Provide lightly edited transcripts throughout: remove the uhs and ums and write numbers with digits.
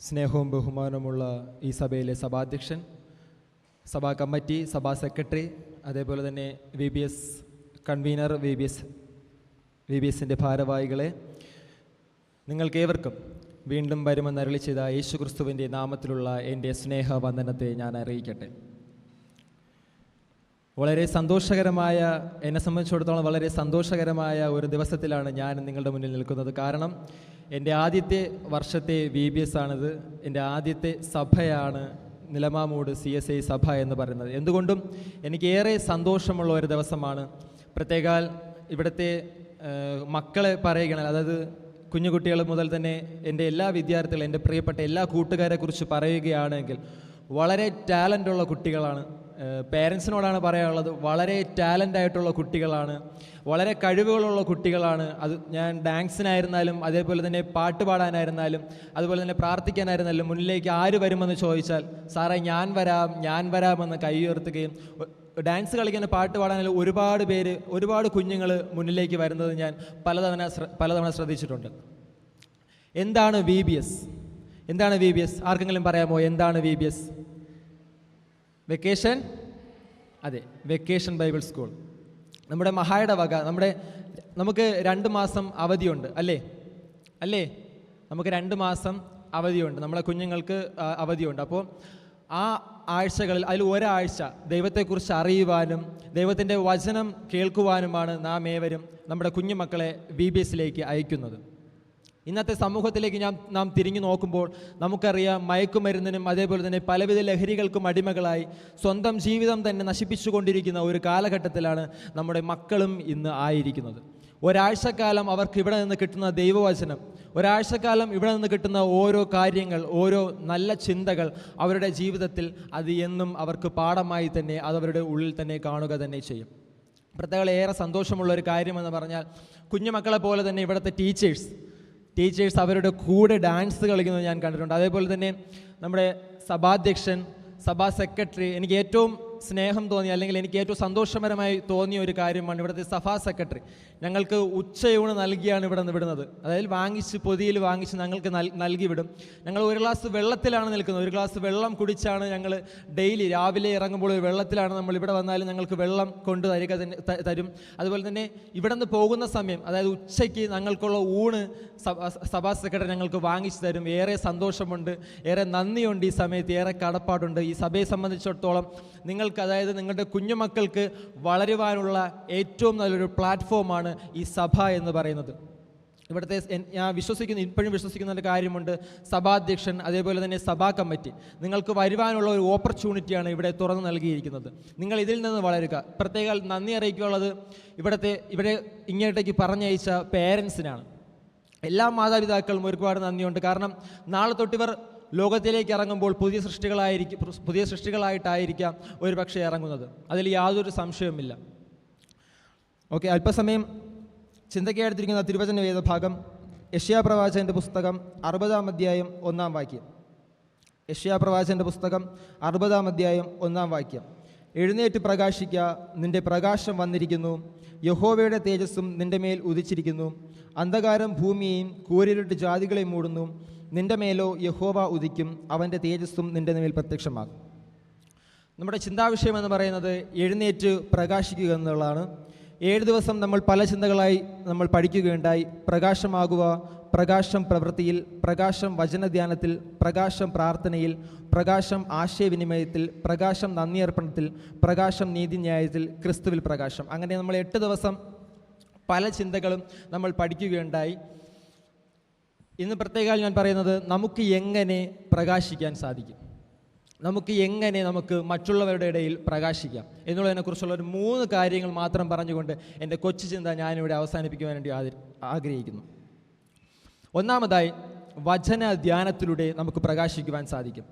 സ്നേഹവും ബഹുമാനമുള്ള ഈ സഭയിലെ സഭാധ്യക്ഷൻ, സഭാ കമ്മിറ്റി, സഭാ സെക്രട്ടറി, അതേപോലെ തന്നെ VBS കൺവീനർ, VBSൻ്റെ ഭാരവാഹികളെ, നിങ്ങൾക്കേവർക്കും വീണ്ടും വരുമെന്ന് അരുളി ചെയ്ത യേശുക്രിസ്തുവിൻ്റെ നാമത്തിലുള്ള എൻ്റെ സ്നേഹവന്ദനത്തെ ഞാൻ അറിയിക്കട്ടെ. വളരെ സന്തോഷകരമായ, എന്നെ സംബന്ധിച്ചിടത്തോളം വളരെ സന്തോഷകരമായ ഒരു ദിവസത്തിലാണ് ഞാൻ നിങ്ങളുടെ മുന്നിൽ നിൽക്കുന്നത്. കാരണം എൻ്റെ ആദ്യത്തെ വർഷത്തെ VBS ആണിത്. എൻ്റെ ആദ്യത്തെ സഭയാണ് നിലമാമൂട് CSI സഭ എന്ന് പറയുന്നത്. എന്തുകൊണ്ടും എനിക്കേറെ സന്തോഷമുള്ള ഒരു ദിവസമാണ്. പ്രത്യേകാൽ ഇവിടുത്തെ മക്കളെ പറയുകയാണെങ്കിൽ, അതായത് കുഞ്ഞുകുട്ടികൾ മുതൽ തന്നെ എൻ്റെ എല്ലാ വിദ്യാർത്ഥികളും, എൻ്റെ പ്രിയപ്പെട്ട എല്ലാ കൂട്ടുകാരെക്കുറിച്ച് പറയുകയാണെങ്കിൽ വളരെ ടാലൻ്റുള്ള കുട്ടികളാണ്. പേരൻസിനോടാണ് പറയാനുള്ളത്, വളരെ ടാലൻ്റായിട്ടുള്ള കുട്ടികളാണ്, വളരെ കഴിവുകളുള്ള കുട്ടികളാണ്. അത് ഞാൻ ഡാൻസിനായിരുന്നാലും, അതേപോലെ തന്നെ പാട്ട് പാടാനായിരുന്നാലും, അതുപോലെ തന്നെ പ്രാർത്ഥിക്കാനായിരുന്നാലും മുന്നിലേക്ക് ആര് വരുമെന്ന് ചോദിച്ചാൽ സാറേ ഞാൻ വരാമെന്ന് കൈ ഉയർത്തുകയും, ഡാൻസ് കളിക്കാൻ, പാട്ട് പാടാനും ഒരുപാട് കുഞ്ഞുങ്ങൾ മുന്നിലേക്ക് വരുന്നത് ഞാൻ പലതവണ ശ്രദ്ധിച്ചിട്ടുണ്ട്. എന്താണ് VBS? ആർക്കെങ്കിലും പറയാമോ എന്താണ് VBS? വെക്കേഷൻ, അതെ, വെക്കേഷൻ ബൈബിൾ സ്കൂൾ. നമ്മുടെ മഹായുടെ വക നമുക്ക് 2 മാസം അവധിയുണ്ട്, അല്ലേ? നമുക്ക് 2 മാസം അവധിയുണ്ട്, നമ്മളെ കുഞ്ഞുങ്ങൾക്ക് അവധിയുണ്ട്. അപ്പോൾ ആ ആഴ്ചകളിൽ അതിൽ ഒരാഴ്ച ദൈവത്തെക്കുറിച്ച് അറിയുവാനും ദൈവത്തിൻ്റെ വചനം കേൾക്കുവാനുമാണ് നാം ഏവരും നമ്മുടെ കുഞ്ഞുമക്കളെ VBSലേക്ക് അയക്കുന്നത്. ഇന്നത്തെ സമൂഹത്തിലേക്ക് നാം തിരിഞ്ഞു നോക്കുമ്പോൾ നമുക്കറിയാം, മയക്കുമരുന്നിനും അതേപോലെ തന്നെ പലവിധ ലഹരികൾക്കും അടിമകളായി സ്വന്തം ജീവിതം തന്നെ നശിപ്പിച്ചുകൊണ്ടിരിക്കുന്ന ഒരു കാലഘട്ടത്തിലാണ് നമ്മുടെ മക്കളും ഇന്ന് ആയിരിക്കുന്നത്. ഒരാഴ്ചക്കാലം അവർക്ക് ഇവിടെ നിന്ന് കിട്ടുന്ന ദൈവവചനം, ഒരാഴ്ചക്കാലം ഇവിടെ നിന്ന് കിട്ടുന്ന ഓരോ കാര്യങ്ങൾ, ഓരോ നല്ല ചിന്തകൾ അവരുടെ ജീവിതത്തിൽ അത് എന്നും അവർക്ക് പാഠമായി തന്നെ അതവരുടെ ഉള്ളിൽ തന്നെ കാണുക തന്നെ ചെയ്യും. പ്രത്യേകം ഏറെ സന്തോഷമുള്ളൊരു കാര്യമെന്ന് പറഞ്ഞാൽ, കുഞ്ഞുമക്കളെ പോലെ തന്നെ ഇവിടുത്തെ ടീച്ചേഴ്സ് അവരുടെ കൂടെ ഡാൻസ് കളിക്കുന്നത് ഞാൻ കണ്ടിട്ടുണ്ട്. അതേപോലെ തന്നെ നമ്മുടെ സഭാധ്യക്ഷൻ, സഭാ സെക്രട്ടറി, എനിക്ക് ഏറ്റവും സ്നേഹം തോന്നി, അല്ലെങ്കിൽ എനിക്ക് ഏറ്റവും സന്തോഷകരമായി തോന്നിയ ഒരു കാര്യമാണ് ഇവിടുത്തെ സഭാ സെക്രട്ടറി ഞങ്ങൾക്ക് ഉച്ചയൂണ് നൽകിയാണ് ഇവിടെ നിന്ന് വിടുന്നത്. അതായത് പൊതിയിൽ വാങ്ങിച്ച് ഞങ്ങൾക്ക് നൽകി വിടും. ഞങ്ങൾ ഒരു ഗ്ലാസ് വെള്ളത്തിലാണ് നിൽക്കുന്നത്. ഒരു ഗ്ലാസ് വെള്ളം കുടിച്ചാണ് ഞങ്ങൾ ഡെയിലി രാവിലെ ഇറങ്ങുമ്പോൾ വെള്ളത്തിലാണ് നമ്മൾ ഇവിടെ വന്നാലും ഞങ്ങൾക്ക് വെള്ളം കൊണ്ട് തരും. അതുപോലെ തന്നെ ഇവിടെ നിന്ന് പോകുന്ന സമയം, അതായത് ഉച്ചയ്ക്ക് ഞങ്ങൾക്കുള്ള ഊണ് സഭാ സെക്രട്ടറി ഞങ്ങൾക്ക് വാങ്ങിച്ചു തരും. ഏറെ സന്തോഷമുണ്ട്, ഏറെ നന്ദിയുണ്ട്, ഈ സമയത്ത് ഏറെ കടപ്പാടുണ്ട്. ഈ സഭയെ സംബന്ധിച്ചിടത്തോളം അതായത് നിങ്ങളുടെ കുഞ്ഞുമക്കൾക്ക് വളരുവാനുള്ള ഏറ്റവും നല്ലൊരു പ്ലാറ്റ്ഫോമാണ് ഈ സഭ എന്ന് പറയുന്നത്. ഇവിടുത്തെ ഞാൻ ഇപ്പോഴും വിശ്വസിക്കുന്ന ഒരു കാര്യമുണ്ട്, സഭാധ്യക്ഷൻ, അതേപോലെ തന്നെ സഭാ കമ്മിറ്റി നിങ്ങൾക്ക് വരുവാനുള്ള ഒരു ഓപ്പർച്യൂണിറ്റിയാണ് ഇവിടെ തുറന്നു നൽകിയിരിക്കുന്നത്. നിങ്ങൾ ഇതിൽ നിന്ന് വളരുക. പ്രത്യേകം നന്ദി അറിയിക്കാനുള്ളത് ഇവിടെ ഇങ്ങോട്ടേക്ക് പറഞ്ഞയച്ച പേരൻസിനാണ്. എല്ലാ മാതാപിതാക്കളും ഒരുപാട് നന്ദിയുണ്ട്. കാരണം നാളെ തൊട്ടിവർ ലോകത്തിലേക്ക് ഇറങ്ങുമ്പോൾ പുതിയ സൃഷ്ടികളായിട്ടായിരിക്കാം ഒരുപക്ഷെ ഇറങ്ങുന്നത്. അതിൽ യാതൊരു സംശയവുമില്ല. ഓക്കെ, അല്പസമയം ചിന്തയ്ക്കായി എടുത്തിരിക്കുന്ന തിരുവചന വേദഭാഗം യെശയ്യാപ്രവാചകന്റെ പുസ്തകം 60-ാം അധ്യായം 1-ാം വാക്യം. യെശയ്യാപ്രവാചകന്റെ പുസ്തകം 60-ാം അധ്യായം 1-ാം വാക്യം. എഴുന്നേറ്റ് പ്രകാശിക്കുക, നിന്റെ പ്രകാശം വന്നിരിക്കുന്നു, യഹോവയുടെ തേജസ്സും നിന്റെ മേൽ ഉദിച്ചിരിക്കുന്നു. അന്ധകാരം ഭൂമിയെയും കൂരിരുട്ട് ജാതികളെയും മൂടുന്നു. നിന്റെ മേലോ യഹോവ ഉദിക്കും, അവൻ്റെ തേജസ്സും നിന്റെ മേൽ പ്രത്യക്ഷമാകും. നമ്മുടെ ചിന്താവിഷയം എന്ന് പറയുന്നത് എഴുന്നേറ്റ് പ്രകാശിക്കുക എന്നുള്ളതാണ്. 7 ദിവസം നമ്മൾ പല ചിന്തകളായി നമ്മൾ പഠിക്കുകയുണ്ടായി. പ്രകാശമാകുക, പ്രകാശം പ്രവൃത്തിയിൽ, പ്രകാശം വചനധ്യാനത്തിൽ, പ്രകാശം പ്രാർത്ഥനയിൽ, പ്രകാശം ആശയവിനിമയത്തിൽ, പ്രകാശം നന്ദിയർപ്പണത്തിൽ, പ്രകാശം നീതിന്യായത്തിൽ, ക്രിസ്തുവിൽ പ്രകാശം. അങ്ങനെ നമ്മൾ 8 ദിവസം പല ചിന്തകളും നമ്മൾ പഠിക്കുകയുണ്ടായി. ഇന്ന് പ്രത്യേകം ഞാൻ പറയുന്നത്, നമുക്ക് എങ്ങനെ പ്രകാശിക്കാൻ സാധിക്കും, നമുക്ക് മറ്റുള്ളവരുടെ ഇടയിൽ പ്രകാശിക്കാം എന്നുള്ളതിനെക്കുറിച്ചുള്ള ഒരു 3 കാര്യങ്ങൾ മാത്രം പറഞ്ഞുകൊണ്ട് എൻ്റെ കൊച്ചു ചിന്ത ഞാനിവിടെ അവസാനിപ്പിക്കുവാൻ വേണ്ടി ആഗ്രഹിക്കുന്നു. ഒന്നാമതായി, വചന ധ്യാനത്തിലൂടെ നമുക്ക് പ്രകാശിക്കുവാൻ സാധിക്കും.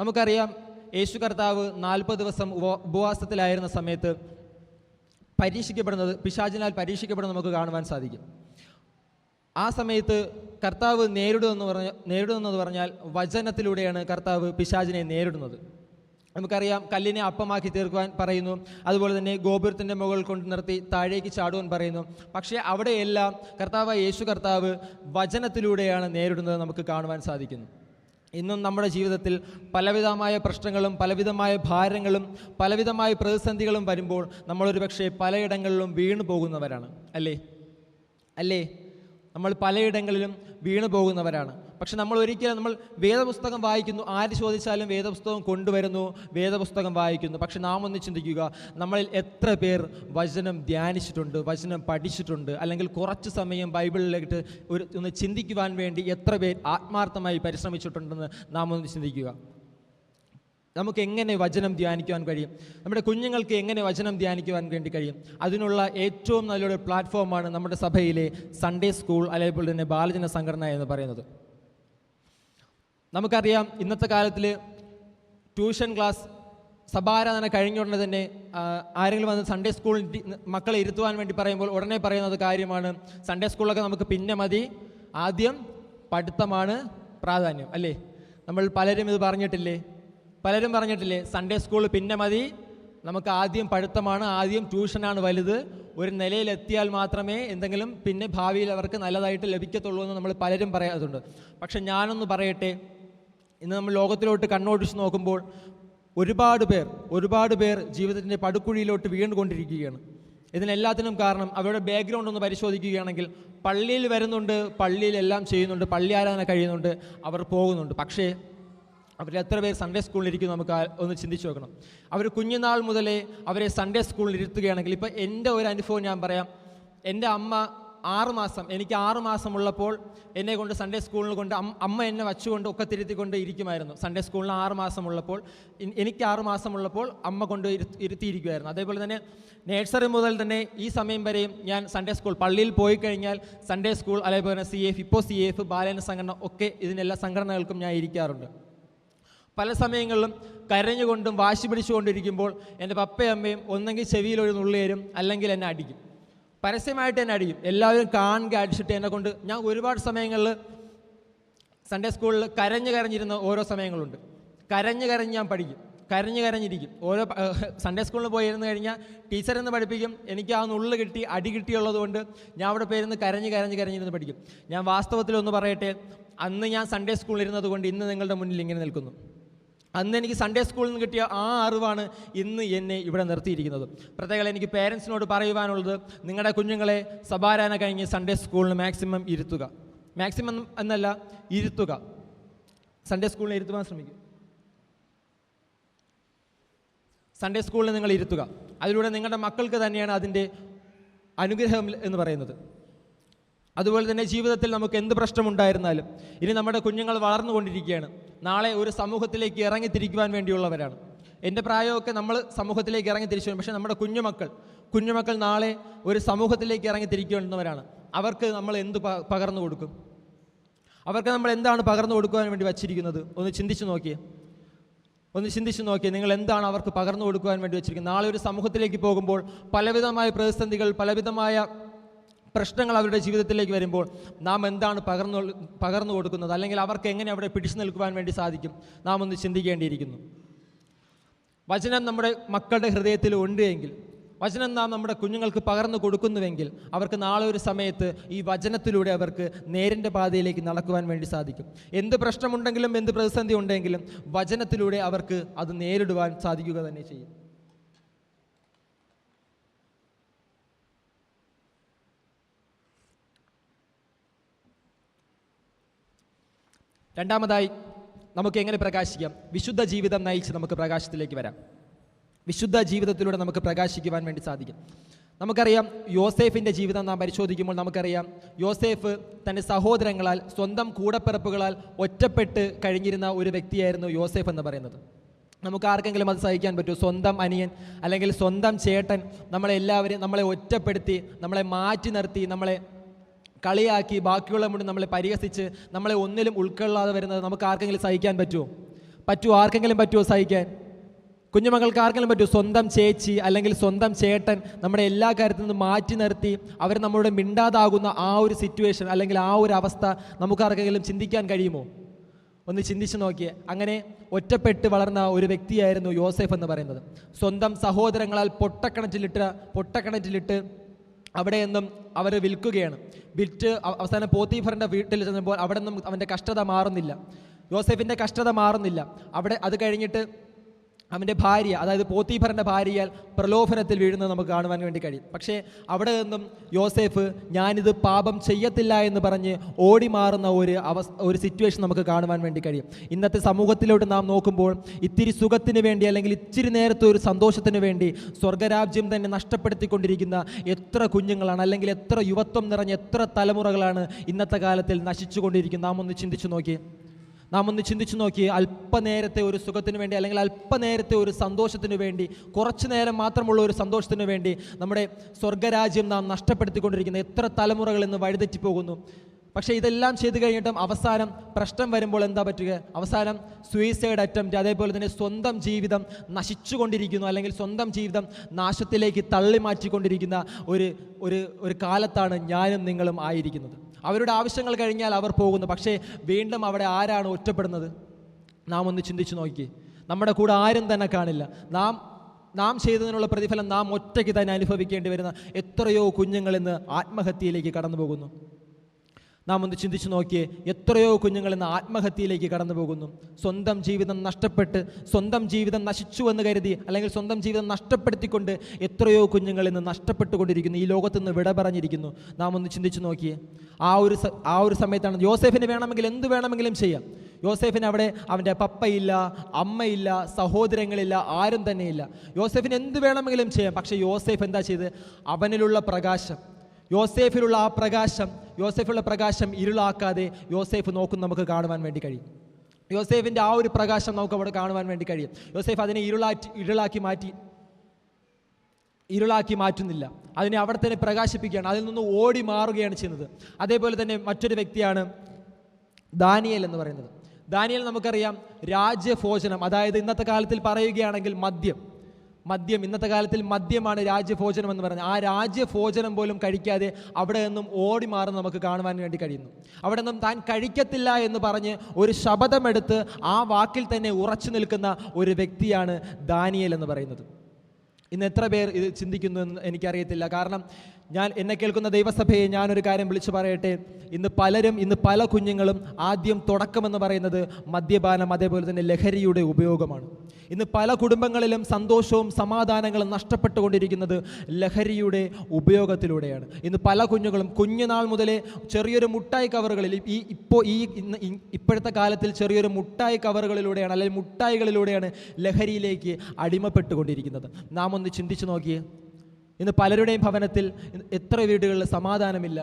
നമുക്കറിയാം, യേശു കർത്താവ് 40 ദിവസം ഉപവാസത്തിലായിരുന്ന സമയത്ത് പിശാചിനാൽ പരീക്ഷിക്കപ്പെടുന്നത് നമുക്ക് കാണുവാൻ സാധിക്കും. ആ സമയത്ത് കർത്താവ് നേരിടുന്നത് പറഞ്ഞാൽ വചനത്തിലൂടെയാണ് കർത്താവ് പിശാചിനെ നേരിടുന്നത്. നമുക്കറിയാം, കല്ലിനെ അപ്പമാക്കി തീർക്കുവാൻ പറയുന്നു. അതുപോലെ തന്നെ ഗോപുരത്തിൻ്റെ മുകളിൽ കൊണ്ട് നിർത്തി താഴേക്ക് ചാടുവാൻ പറയുന്നു. പക്ഷേ അവിടെയെല്ലാം യേശു കർത്താവ് വചനത്തിലൂടെയാണ് നേരിടുന്നത് നമുക്ക് കാണുവാൻ സാധിക്കുന്നു. ഇന്നും നമ്മുടെ ജീവിതത്തിൽ പലവിധമായ പ്രശ്നങ്ങളും പലവിധമായ ഭാരങ്ങളും പലവിധമായ പ്രതിസന്ധികളും വരുമ്പോൾ നമ്മളൊരു പക്ഷേ പലയിടങ്ങളിലും വീണു പോകുന്നവരാണ്. അല്ലേ? നമ്മൾ പലയിടങ്ങളിലും വീണു പോകുന്നവരാണ്. പക്ഷെ നമ്മൾ വേദപുസ്തകം വായിക്കുന്നു, ആര് ചോദിച്ചാലും വേദപുസ്തകം കൊണ്ടുവരുന്നു, വേദപുസ്തകം വായിക്കുന്നു. പക്ഷെ നാം ഒന്ന് ചിന്തിക്കുക, നമ്മളിൽ എത്ര പേർ വചനം ധ്യാനിച്ചിട്ടുണ്ട്, വചനം പഠിച്ചിട്ടുണ്ട്, അല്ലെങ്കിൽ കുറച്ച് സമയം ബൈബിളിലേക്ക് ഒന്ന് ചിന്തിക്കുവാൻ വേണ്ടി എത്ര പേർ ആത്മാർത്ഥമായി പരിശ്രമിച്ചിട്ടുണ്ടെന്ന് നാം ഒന്ന് ചിന്തിക്കുക. നമുക്ക് എങ്ങനെ വചനം ധ്യാനിക്കുവാൻ കഴിയും? നമ്മുടെ കുഞ്ഞുങ്ങൾക്ക് എങ്ങനെ വചനം ധ്യാനിക്കുവാൻ വേണ്ടി കഴിയും? അതിനുള്ള ഏറ്റവും നല്ലൊരു പ്ലാറ്റ്ഫോമാണ് നമ്മുടെ സഭയിലെ സൺഡേ സ്കൂൾ, അതേപോലെ തന്നെ ബാലജന സംഘടന എന്ന് പറയുന്നത്. നമുക്കറിയാം, ഇന്നത്തെ കാലത്തിൽ ട്യൂഷൻ ക്ലാസ്, സഭാരാധന കഴിഞ്ഞുടനെ തന്നെ ആരെങ്കിലും വന്ന് സൺഡേ സ്കൂളിൽ മക്കളെ ഇരുത്തുവാൻ വേണ്ടി പറയുമ്പോൾ ഉടനെ പറയുന്നത് കാര്യമാണ്, സൺഡേ സ്കൂളൊക്കെ നമുക്ക് പിന്നെ മതി, ആദ്യം പഠിത്തമാണ് പ്രാധാന്യം. അല്ലേ? നമ്മൾ പലരും പറഞ്ഞിട്ടില്ലേ, സൺഡേ സ്കൂൾ പിന്നെ മതി, നമുക്ക് ആദ്യം പഠിത്തമാണ്, ആദ്യം ട്യൂഷനാണ് വലുത്, ഒരു നിലയിലെത്തിയാൽ മാത്രമേ എന്തെങ്കിലും പിന്നെ ഭാവിയിൽ അവർക്ക് നല്ലതായിട്ട് ലഭിക്കത്തുള്ളൂ എന്ന് നമ്മൾ പലരും പറയാറുണ്ട്. പക്ഷെ ഞാനൊന്ന് പറയട്ടെ, ഇന്ന് നമ്മൾ ലോകത്തിലോട്ട് കണ്ണോടിച്ച് നോക്കുമ്പോൾ ഒരുപാട് പേർ ജീവിതത്തിൻ്റെ പടുക്കുഴിയിലോട്ട് വീണുകൊണ്ടിരിക്കുകയാണ്. ഇതിനെല്ലാത്തിനും കാരണം അവരുടെ ബാക്ക്ഗ്രൗണ്ട് ഒന്ന് പരിശോധിക്കുകയാണെങ്കിൽ, പള്ളിയിൽ വരുന്നുണ്ട്, പള്ളിയിലെല്ലാം ചെയ്യുന്നുണ്ട്, പള്ളി ആരാധന കഴിയുന്നുണ്ട്, അവർ പോകുന്നുണ്ട്. പക്ഷേ അവരിൽ എത്ര പേർ സൺഡേ സ്കൂളിൽ ഇരിക്കുന്നു നമുക്ക് ഒന്ന് ചിന്തിച്ച് നോക്കണം. അവർ കുഞ്ഞുനാൾ മുതലേ അവരെ സൺഡേ സ്കൂളിൽ ഇരുത്തുകയാണെങ്കിൽ, ഇപ്പോൾ എൻ്റെ ഒരു അനുഭവം ഞാൻ പറയാം. എൻ്റെ അമ്മ എനിക്ക് 6 മാസമുള്ളപ്പോൾ എന്നെ കൊണ്ട് സൺഡേ സ്കൂളിൽ കൊണ്ട് അമ്മ എന്നെ വച്ചുകൊണ്ട് ഒക്കെ തിരുത്തിക്കൊണ്ട് ഇരിക്കുമായിരുന്നു. സൺഡേ സ്കൂളിൽ 6 മാസമുള്ളപ്പോൾ, എനിക്ക് 6 മാസമുള്ളപ്പോൾ അമ്മ കൊണ്ട് ഇരുത്തിയിരിക്കുമായിരുന്നു. അതേപോലെ തന്നെ നേഴ്സറി മുതൽ തന്നെ ഈ സമയം വരെയും ഞാൻ സൺഡേ സ്കൂൾ, പള്ളിയിൽ പോയി കഴിഞ്ഞാൽ സൺഡേ സ്കൂൾ, അതേപോലെ തന്നെ CF ബാലജന സംഘടന ഒക്കെ, ഇതിനെല്ലാ സംഘടനകൾക്കും ഞാൻ ഇരിക്കാറുണ്ട്. പല സമയങ്ങളിലും കരഞ്ഞുകൊണ്ടും വാശി പിടിച്ചുകൊണ്ടിരിക്കുമ്പോൾ എൻ്റെ പപ്പയും അമ്മയും ഒന്നെങ്കിൽ ചെവിയിലൊരു നുള്ളിയേരും, അല്ലെങ്കിൽ എന്നെ അടിക്കും, പരസ്യമായിട്ട് എന്നെ അടിക്കും. എല്ലാവരും കാണുക അടിച്ചിട്ട് എന്നെ കൊണ്ട്, ഞാൻ ഒരുപാട് സമയങ്ങളിൽ സൺഡേ സ്കൂളിൽ കരഞ്ഞിരുന്ന ഓരോ സമയങ്ങളുണ്ട്. കരഞ്ഞ് ഞാൻ പഠിക്കും, കരഞ്ഞിരിക്കും. ഓരോ സൺഡേ സ്കൂളിൽ പോയിരുന്നു കഴിഞ്ഞാൽ ടീച്ചറിന്ന് പഠിപ്പിക്കും, എനിക്ക് ആ നുള്ളു കിട്ടി, അടി കിട്ടിയുള്ളത് കൊണ്ട് ഞാൻ അവിടെ പോയിരുന്ന് കരഞ്ഞിരുന്ന് പഠിക്കും. ഞാൻ വാസ്തവത്തിലൊന്ന് പറയട്ടെ, അന്ന് ഞാൻ സൺഡേ സ്കൂളിൽ ഇരുന്നത് കൊണ്ട് ഇന്ന് നിങ്ങളുടെ മുന്നിൽ ഇങ്ങനെ നിൽക്കുന്നു. അന്ന് എനിക്ക് സൺഡേ സ്കൂളിൽ നിന്ന് കിട്ടിയ ആ അറിവാണ് ഇന്ന് എന്നെ ഇവിടെ നിർത്തിയിരിക്കുന്നത്. പ്രത്യേകം എനിക്ക് പേരൻസിനോട് പറയുവാനുള്ളത്, നിങ്ങളുടെ കുഞ്ഞുങ്ങളെ സഭാരാധന കഴിഞ്ഞ് സൺഡേ സ്കൂളിൽ മാക്സിമം ഇരുത്തുക. സൺഡേ സ്കൂളിൽ ഇരുത്തുവാൻ ശ്രമിക്കുക. സൺഡേ സ്കൂളിൽ നിങ്ങൾ ഇരുത്തുക. അതിലൂടെ നിങ്ങളുടെ മക്കൾക്ക് തന്നെയാണ് അതിൻ്റെ അനുഗ്രഹം എന്ന് പറയുന്നത്. അതുപോലെ തന്നെ ജീവിതത്തിൽ നമുക്ക് എന്ത് പ്രശ്നമുണ്ടായിരുന്നാലും, ഇനി നമ്മുടെ കുഞ്ഞുങ്ങൾ വളർന്നുകൊണ്ടിരിക്കുകയാണ്, നാളെ ഒരു സമൂഹത്തിലേക്ക് ഇറങ്ങിത്തിരിക്കുവാൻ വേണ്ടിയുള്ളവരാണ്. എൻ്റെ പ്രായമൊക്കെ നമ്മൾ സമൂഹത്തിലേക്ക് ഇറങ്ങിത്തിരിച്ചു, പക്ഷേ നമ്മുടെ കുഞ്ഞുമക്കൾ നാളെ ഒരു സമൂഹത്തിലേക്ക് ഇറങ്ങിത്തിരിക്കുന്നവരാണ്. അവർക്ക് നമ്മൾ എന്ത് പകർന്നു കൊടുക്കും? അവർക്ക് നമ്മൾ എന്താണ് പകർന്നു കൊടുക്കുവാൻ വേണ്ടി വച്ചിരിക്കുന്നത്? ഒന്ന് ചിന്തിച്ചു നോക്കിയേ, നിങ്ങൾ എന്താണ് അവർക്ക് പകർന്നു കൊടുക്കുവാൻ വേണ്ടി വച്ചിരിക്കുന്നത്? നാളെ ഒരു സമൂഹത്തിലേക്ക് പോകുമ്പോൾ പലവിധമായ പ്രതിസന്ധികൾ, പലവിധമായ പ്രശ്നങ്ങൾ അവരുടെ ജീവിതത്തിലേക്ക് വരുമ്പോൾ നാം എന്താണ് പകർന്നു കൊടുക്കുന്നത്? അല്ലെങ്കിൽ അവർക്ക് എങ്ങനെ അവിടെ പിടിച്ചു നിൽക്കുവാൻ വേണ്ടി സാധിക്കും? നാം ഒന്ന് ചിന്തിക്കേണ്ടിയിരിക്കുന്നു. വചനം നമ്മുടെ മക്കളുടെ ഹൃദയത്തിൽ ഉണ്ട് എങ്കിൽ, വചനം നാം നമ്മുടെ കുഞ്ഞുങ്ങൾക്ക് പകർന്നു കൊടുക്കുന്നുവെങ്കിൽ, അവർക്ക് നാളെ ഒരു സമയത്ത് ഈ വചനത്തിലൂടെ അവർക്ക് നേരിൻ്റെ പാതയിലേക്ക് നടക്കുവാൻ വേണ്ടി സാധിക്കും. എന്ത് പ്രശ്നമുണ്ടെങ്കിലും, എന്ത് പ്രതിസന്ധി ഉണ്ടെങ്കിലും വചനത്തിലൂടെ അവർക്ക് അത് നേരിടുവാൻ സാധിക്കുക തന്നെ ചെയ്യും. രണ്ടാമതായി, നമുക്ക് എങ്ങനെ പ്രകാശിക്കാം? വിശുദ്ധ ജീവിതം നയിച്ച് നമുക്ക് പ്രകാശത്തിലേക്ക് വരാം. വിശുദ്ധ ജീവിതത്തിലൂടെ നമുക്ക് പ്രകാശിക്കുവാൻ വേണ്ടി സാധിക്കും. നമുക്കറിയാം, യോസേഫിൻ്റെ ജീവിതം നാം പരിശോധിക്കുമ്പോൾ നമുക്കറിയാം, യോസേഫ് തൻ്റെ സഹോദരങ്ങളാൽ, സ്വന്തം കൂടപ്പിറപ്പുകളാൽ ഒറ്റപ്പെട്ട് കഴിഞ്ഞിരുന്ന ഒരു വ്യക്തിയായിരുന്നു യോസേഫ് എന്ന് പറയുന്നത്. നമുക്ക് ആർക്കെങ്കിലും അത് സഹിക്കാൻ പറ്റുമോ? സ്വന്തം അനിയൻ അല്ലെങ്കിൽ സ്വന്തം ചേട്ടൻ നമ്മളെ ഒറ്റപ്പെടുത്തി, നമ്മളെ മാറ്റി നിർത്തി, നമ്മളെ കളിയാക്കി, ബാക്കിയുള്ള മുന്നിൽ നമ്മളെ പരിഹസിച്ച്, നമ്മളെ ഒന്നിലും ഉൾക്കൊള്ളാതെ വരുന്നത് നമുക്ക് ആർക്കെങ്കിലും സഹിക്കാൻ പറ്റുമോ? ആർക്കെങ്കിലും പറ്റുമോ സഹിക്കാൻ? കുഞ്ഞുമക്കൾക്ക് ആർക്കെങ്കിലും പറ്റുമോ? സ്വന്തം ചേച്ചി അല്ലെങ്കിൽ സ്വന്തം ചേട്ടൻ നമ്മുടെ എല്ലാ കാര്യത്തിൽ നിന്നും മാറ്റി നിർത്തി അവർ നമ്മളോട് മിണ്ടാതാകുന്ന ആ ഒരു സിറ്റുവേഷൻ അല്ലെങ്കിൽ ആ ഒരു അവസ്ഥ നമുക്ക് ആർക്കെങ്കിലും ചിന്തിക്കാൻ കഴിയുമോ? ഒന്ന് ചിന്തിച്ചു നോക്കിയേ. അങ്ങനെ ഒറ്റപ്പെട്ട് വളർന്ന ഒരു വ്യക്തിയായിരുന്നു യോസേഫ് എന്ന് പറയുന്നത്. സ്വന്തം സഹോദരങ്ങളാൽ പൊട്ടക്കിണറ്റിലിട്ട് അവിടെ നിന്നും അവർ വിൽക്കുകയാണ്. വിറ്റ് അവസാനം പോത്തീഫറിൻ്റെ വീട്ടിൽ ചെന്നപ്പോൾ അവിടെ നിന്നും അവൻ്റെ കഷ്ടത മാറുന്നില്ല, യോസേഫിൻ്റെ കഷ്ടത മാറുന്നില്ല. അത് കഴിഞ്ഞിട്ട് അവൻ്റെ ഭാര്യ, അതായത് പോത്തീഫറിൻ്റെ ഭാര്യയാൽ പ്രലോഭനത്തിൽ വീഴുന്നത് നമുക്ക് കാണുവാൻ വേണ്ടി കഴിയും. പക്ഷേ അവിടെ നിന്നും യോസേഫ് ഞാനിത് പാപം ചെയ്യത്തില്ല എന്ന് പറഞ്ഞ് ഓടി മാറുന്ന ഒരു സിറ്റുവേഷൻ നമുക്ക് കാണുവാൻ വേണ്ടി കഴിയും. ഇന്നത്തെ സമൂഹത്തിലോട്ട് നാം നോക്കുമ്പോൾ ഇത്തിരി സുഖത്തിന് വേണ്ടി അല്ലെങ്കിൽ ഇച്ചിരി നേരത്തെ ഒരു സന്തോഷത്തിന് വേണ്ടി സ്വർഗരാജ്യം തന്നെ നഷ്ടപ്പെടുത്തിക്കൊണ്ടിരിക്കുന്ന എത്ര കുഞ്ഞുങ്ങളാണ്, അല്ലെങ്കിൽ എത്ര യുവത്വം നിറഞ്ഞ എത്ര തലമുറകളാണ് ഇന്നത്തെ കാലത്തിൽ നശിച്ചുകൊണ്ടിരിക്കുന്നത്. നാം ഒന്ന് ചിന്തിച്ചു നോക്കി. അല്പനേരത്തെ ഒരു സുഖത്തിന് വേണ്ടി അല്ലെങ്കിൽ അല്പനേരത്തെ ഒരു സന്തോഷത്തിന് വേണ്ടി, കുറച്ചു നേരം മാത്രമുള്ള ഒരു സന്തോഷത്തിന് വേണ്ടി നമ്മുടെ സ്വർഗരാജ്യം നാം നഷ്ടപ്പെടുത്തിക്കൊണ്ടിരിക്കുന്ന എത്ര തലമുറകൾ ഇന്ന് വഴിതെറ്റിപ്പോകുന്നു. പക്ഷേ ഇതെല്ലാം ചെയ്തു കഴിഞ്ഞിട്ടും അവസാനം പ്രശ്നം വരുമ്പോൾ എന്താ പറ്റുക? അവസാനം സൂയിസൈഡ് അറ്റംപ്റ്റ്, അതേപോലെ തന്നെ സ്വന്തം ജീവിതം നശിച്ചുകൊണ്ടിരിക്കുന്നു, അല്ലെങ്കിൽ സ്വന്തം ജീവിതം നാശത്തിലേക്ക് തള്ളി മാറ്റിക്കൊണ്ടിരിക്കുന്ന ഒരു കാലത്താണ് ഞാനും നിങ്ങളും ആയിരിക്കുന്നത്. അവരുടെ ആവശ്യങ്ങൾ കഴിഞ്ഞാൽ അവർ പോകുന്നു, പക്ഷേ വീണ്ടും അവിടെ ആരാണ് ഒറ്റപ്പെടുന്നത്? നാം ഒന്ന് ചിന്തിച്ചു നോക്കി. നമ്മുടെ കൂടെ ആരും തന്നെ കാണില്ല. നാം ചെയ്തതിനുള്ള പ്രതിഫലം നാം ഒറ്റയ്ക്ക് തന്നെ അനുഭവിക്കേണ്ടി വരുന്ന എത്രയോ കുഞ്ഞുങ്ങൾ ഇന്ന് ആത്മഹത്യയിലേക്ക് കടന്നു പോകുന്നു. നാം ഒന്ന് ചിന്തിച്ചു നോക്കിയേ, എത്രയോ കുഞ്ഞുങ്ങൾ ഇന്ന് ആത്മഹത്യയിലേക്ക് കടന്നു പോകുന്നു. സ്വന്തം ജീവിതം നഷ്ടപ്പെട്ട്, സ്വന്തം ജീവിതം നശിച്ചു എന്ന് കരുതി, അല്ലെങ്കിൽ സ്വന്തം ജീവിതം നഷ്ടപ്പെടുത്തിക്കൊണ്ട് എത്രയോ കുഞ്ഞുങ്ങൾ ഇന്ന് നഷ്ടപ്പെട്ടുകൊണ്ടിരിക്കുന്നു, ഈ ലോകത്ത് നിന്ന് വിട പറഞ്ഞിരിക്കുന്നു. നാം ഒന്ന് ചിന്തിച്ചു നോക്കിയേ. ആ ഒരു സമയത്താണ് യോസേഫിന് വേണമെങ്കിൽ എന്ത് വേണമെങ്കിലും ചെയ്യാം. യോസേഫിന് അവിടെ അവൻ്റെ പപ്പയില്ല, അമ്മയില്ല, സഹോദരങ്ങളില്ല, ആരും തന്നെയില്ല. യോസേഫിന് എന്ത് വേണമെങ്കിലും ചെയ്യാം. പക്ഷേ യോസേഫ് എന്താ ചെയ്ത്? അവനിലുള്ള പ്രകാശം, യോസേഫിലുള്ള പ്രകാശം ഇരുളാക്കാതെ യോസേഫ് നോക്കും നമുക്ക് കാണുവാൻ വേണ്ടി കഴിയും. യോസേഫിൻ്റെ ആ ഒരു പ്രകാശം നമുക്ക് അവിടെ കാണുവാൻ വേണ്ടി കഴിയും. യോസേഫ് അതിനെ ഇരുളാക്കി മാറ്റുന്നില്ല, അതിനെ അവിടെ തന്നെ പ്രകാശിപ്പിക്കുകയാണ്, അതിൽ നിന്ന് ഓടി മാറുകയാണ് ചെയ്യുന്നത്. അതേപോലെ തന്നെ മറ്റൊരു വ്യക്തിയാണ് ദാനിയേൽ എന്ന് പറയുന്നത്. ദാനിയേൽ നമുക്കറിയാം, രാജ്യഭോജനം, അതായത് ഇന്നത്തെ കാലത്തിൽ പറയുകയാണെങ്കിൽ മദ്യം, ഇന്നത്തെ കാലത്തിൽ മദ്യമാണ് രാജ്യഭോജനം എന്ന് പറയുന്നത്. ആ രാജ്യഭോജനം പോലും കഴിക്കാതെ അവിടെ നിന്നും ഓടി മാറുന്ന നമുക്ക് കാണുവാൻ വേണ്ടി കഴിയുന്നു. അവിടെ നിന്നും താൻ കഴിക്കത്തില്ല എന്ന് പറഞ്ഞ് ഒരു ശപഥമെടുത്ത് ആ വാക്കിൽ തന്നെ ഉറച്ചു നിൽക്കുന്ന ഒരു വ്യക്തിയാണ് ദാനിയേൽ എന്ന് പറയുന്നത്. ഇന്ന് എത്ര പേർ ഇത് ചിന്തിക്കുന്നു എന്ന് എനിക്കറിയത്തില്ല. കാരണം എന്നെ കേൾക്കുന്ന ദൈവസഭയെ ഞാനൊരു കാര്യം വിളിച്ചു പറയട്ടെ. ഇന്ന് പല കുഞ്ഞുങ്ങളും ആദ്യം തുടക്കമെന്ന് പറയുന്നത് മദ്യപാനം, അതേപോലെ തന്നെ ലഹരിയുടെ ഉപയോഗമാണ്. ഇന്ന് പല കുടുംബങ്ങളിലും സന്തോഷവും സമാധാനങ്ങളും നഷ്ടപ്പെട്ടുകൊണ്ടിരിക്കുന്നത് ലഹരിയുടെ ഉപയോഗത്തിലൂടെയാണ്. ഇന്ന് പല കുഞ്ഞുങ്ങളും കുഞ്ഞുനാൾ മുതലേ ചെറിയൊരു മുട്ടായി കവറുകളിൽ, ഇപ്പോഴത്തെ കാലത്തിൽ ചെറിയൊരു മുട്ടായി കവറുകളിലൂടെയാണ്, അല്ലെങ്കിൽ മുട്ടായികളിലൂടെയാണ് ലഹരിയിലേക്ക് അടിമപ്പെട്ടുകൊണ്ടിരിക്കുന്നത്. നാം ഒന്ന് ചിന്തിച്ചു നോക്കിയേ. ഇന്ന് പലരുടെയും ഭവനത്തിൽ എത്ര വീടുകളിൽ സമാധാനമില്ല.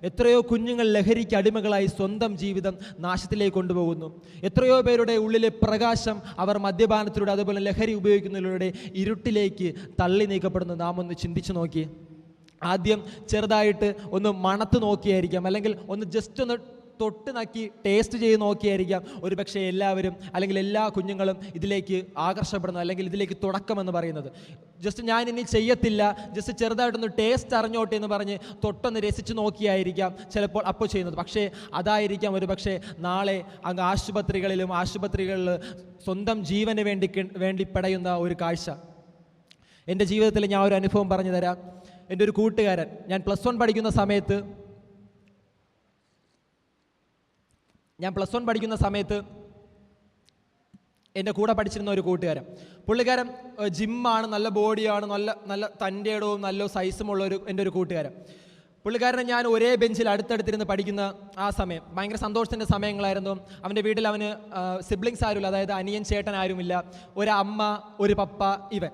എത്രയോ കുഞ്ഞുങ്ങൾ ലഹരിക്ക് അടിമകളായി സ്വന്തം ജീവിതം നാശത്തിലേക്ക് കൊണ്ടുപോകുന്നു. എത്രയോ പേരുടെ ഉള്ളിലെ പ്രകാശം അവർ മദ്യപാനത്തിലൂടെ, അതുപോലെ ലഹരി ഉപയോഗിക്കുന്നതിലൂടെ ഇരുട്ടിലേക്ക് തള്ളി നീക്കപ്പെടുന്നു. നാം ഒന്ന് ചിന്തിച്ചു നോക്കി. ആദ്യം ചെറുതായിട്ട് ഒന്ന് മണത്ത് നോക്കിയായിരിക്കാം, അല്ലെങ്കിൽ ഒന്ന് ജസ്റ്റ് ഒന്ന് തൊട്ട് നക്കി ടേസ്റ്റ് ചെയ്ത് നോക്കിയായിരിക്കാം ഒരു പക്ഷേ എല്ലാവരും, അല്ലെങ്കിൽ എല്ലാ കുഞ്ഞുങ്ങളും ഇതിലേക്ക് ആകർഷപ്പെടുന്നത്, അല്ലെങ്കിൽ ഇതിലേക്ക് തുടക്കമെന്ന് പറയുന്നത്. ജസ്റ്റ് ഞാൻ ഇനി ചെയ്യത്തില്ല, ജസ്റ്റ് ചെറുതായിട്ടൊന്ന് ടേസ്റ്റ് അറിഞ്ഞോട്ടെ എന്ന് പറഞ്ഞ് തൊട്ടൊന്ന് രസിച്ച് നോക്കിയായിരിക്കാം ചിലപ്പോൾ അപ്പോൾ ചെയ്യുന്നത്. പക്ഷേ അതായിരിക്കാം ഒരു പക്ഷേ നാളെ അങ്ങ് ആശുപത്രികളിൽ സ്വന്തം ജീവന് വേണ്ടി പടയുന്ന ഒരു കാഴ്ച. എൻ്റെ ജീവിതത്തിൽ ഞാൻ ഒരു അനുഭവം പറഞ്ഞു തരാം. എൻ്റെ ഒരു കൂട്ടുകാരൻ, ഞാൻ +1 പഠിക്കുന്ന സമയത്ത് എൻ്റെ കൂടെ പഠിച്ചിരുന്ന ഒരു പുള്ളിക്കാരൻ ജിമ്മാണ്, നല്ല ബോഡിയാണ്, നല്ല തൻ്റെ ഇടവും നല്ല സൈസുമുള്ള എൻ്റെ ഒരു കൂട്ടുകാരൻ. പുള്ളിക്കാരനെ ഞാൻ ഒരേ ബെഞ്ചിൽ അടുത്തടുത്തിരുന്ന് പഠിക്കുന്ന ആ സമയം ഭയങ്കര സന്തോഷത്തിൻ്റെ സമയങ്ങളായിരുന്നു. അവൻ്റെ വീട്ടിൽ അവന് സിബ്ലിങ്സ് ആരുമില്ല, അതായത് അനിയൻ ചേട്ടൻ ആരുമില്ല, ഒരു അമ്മ, ഒരു പപ്പ, ഇവർ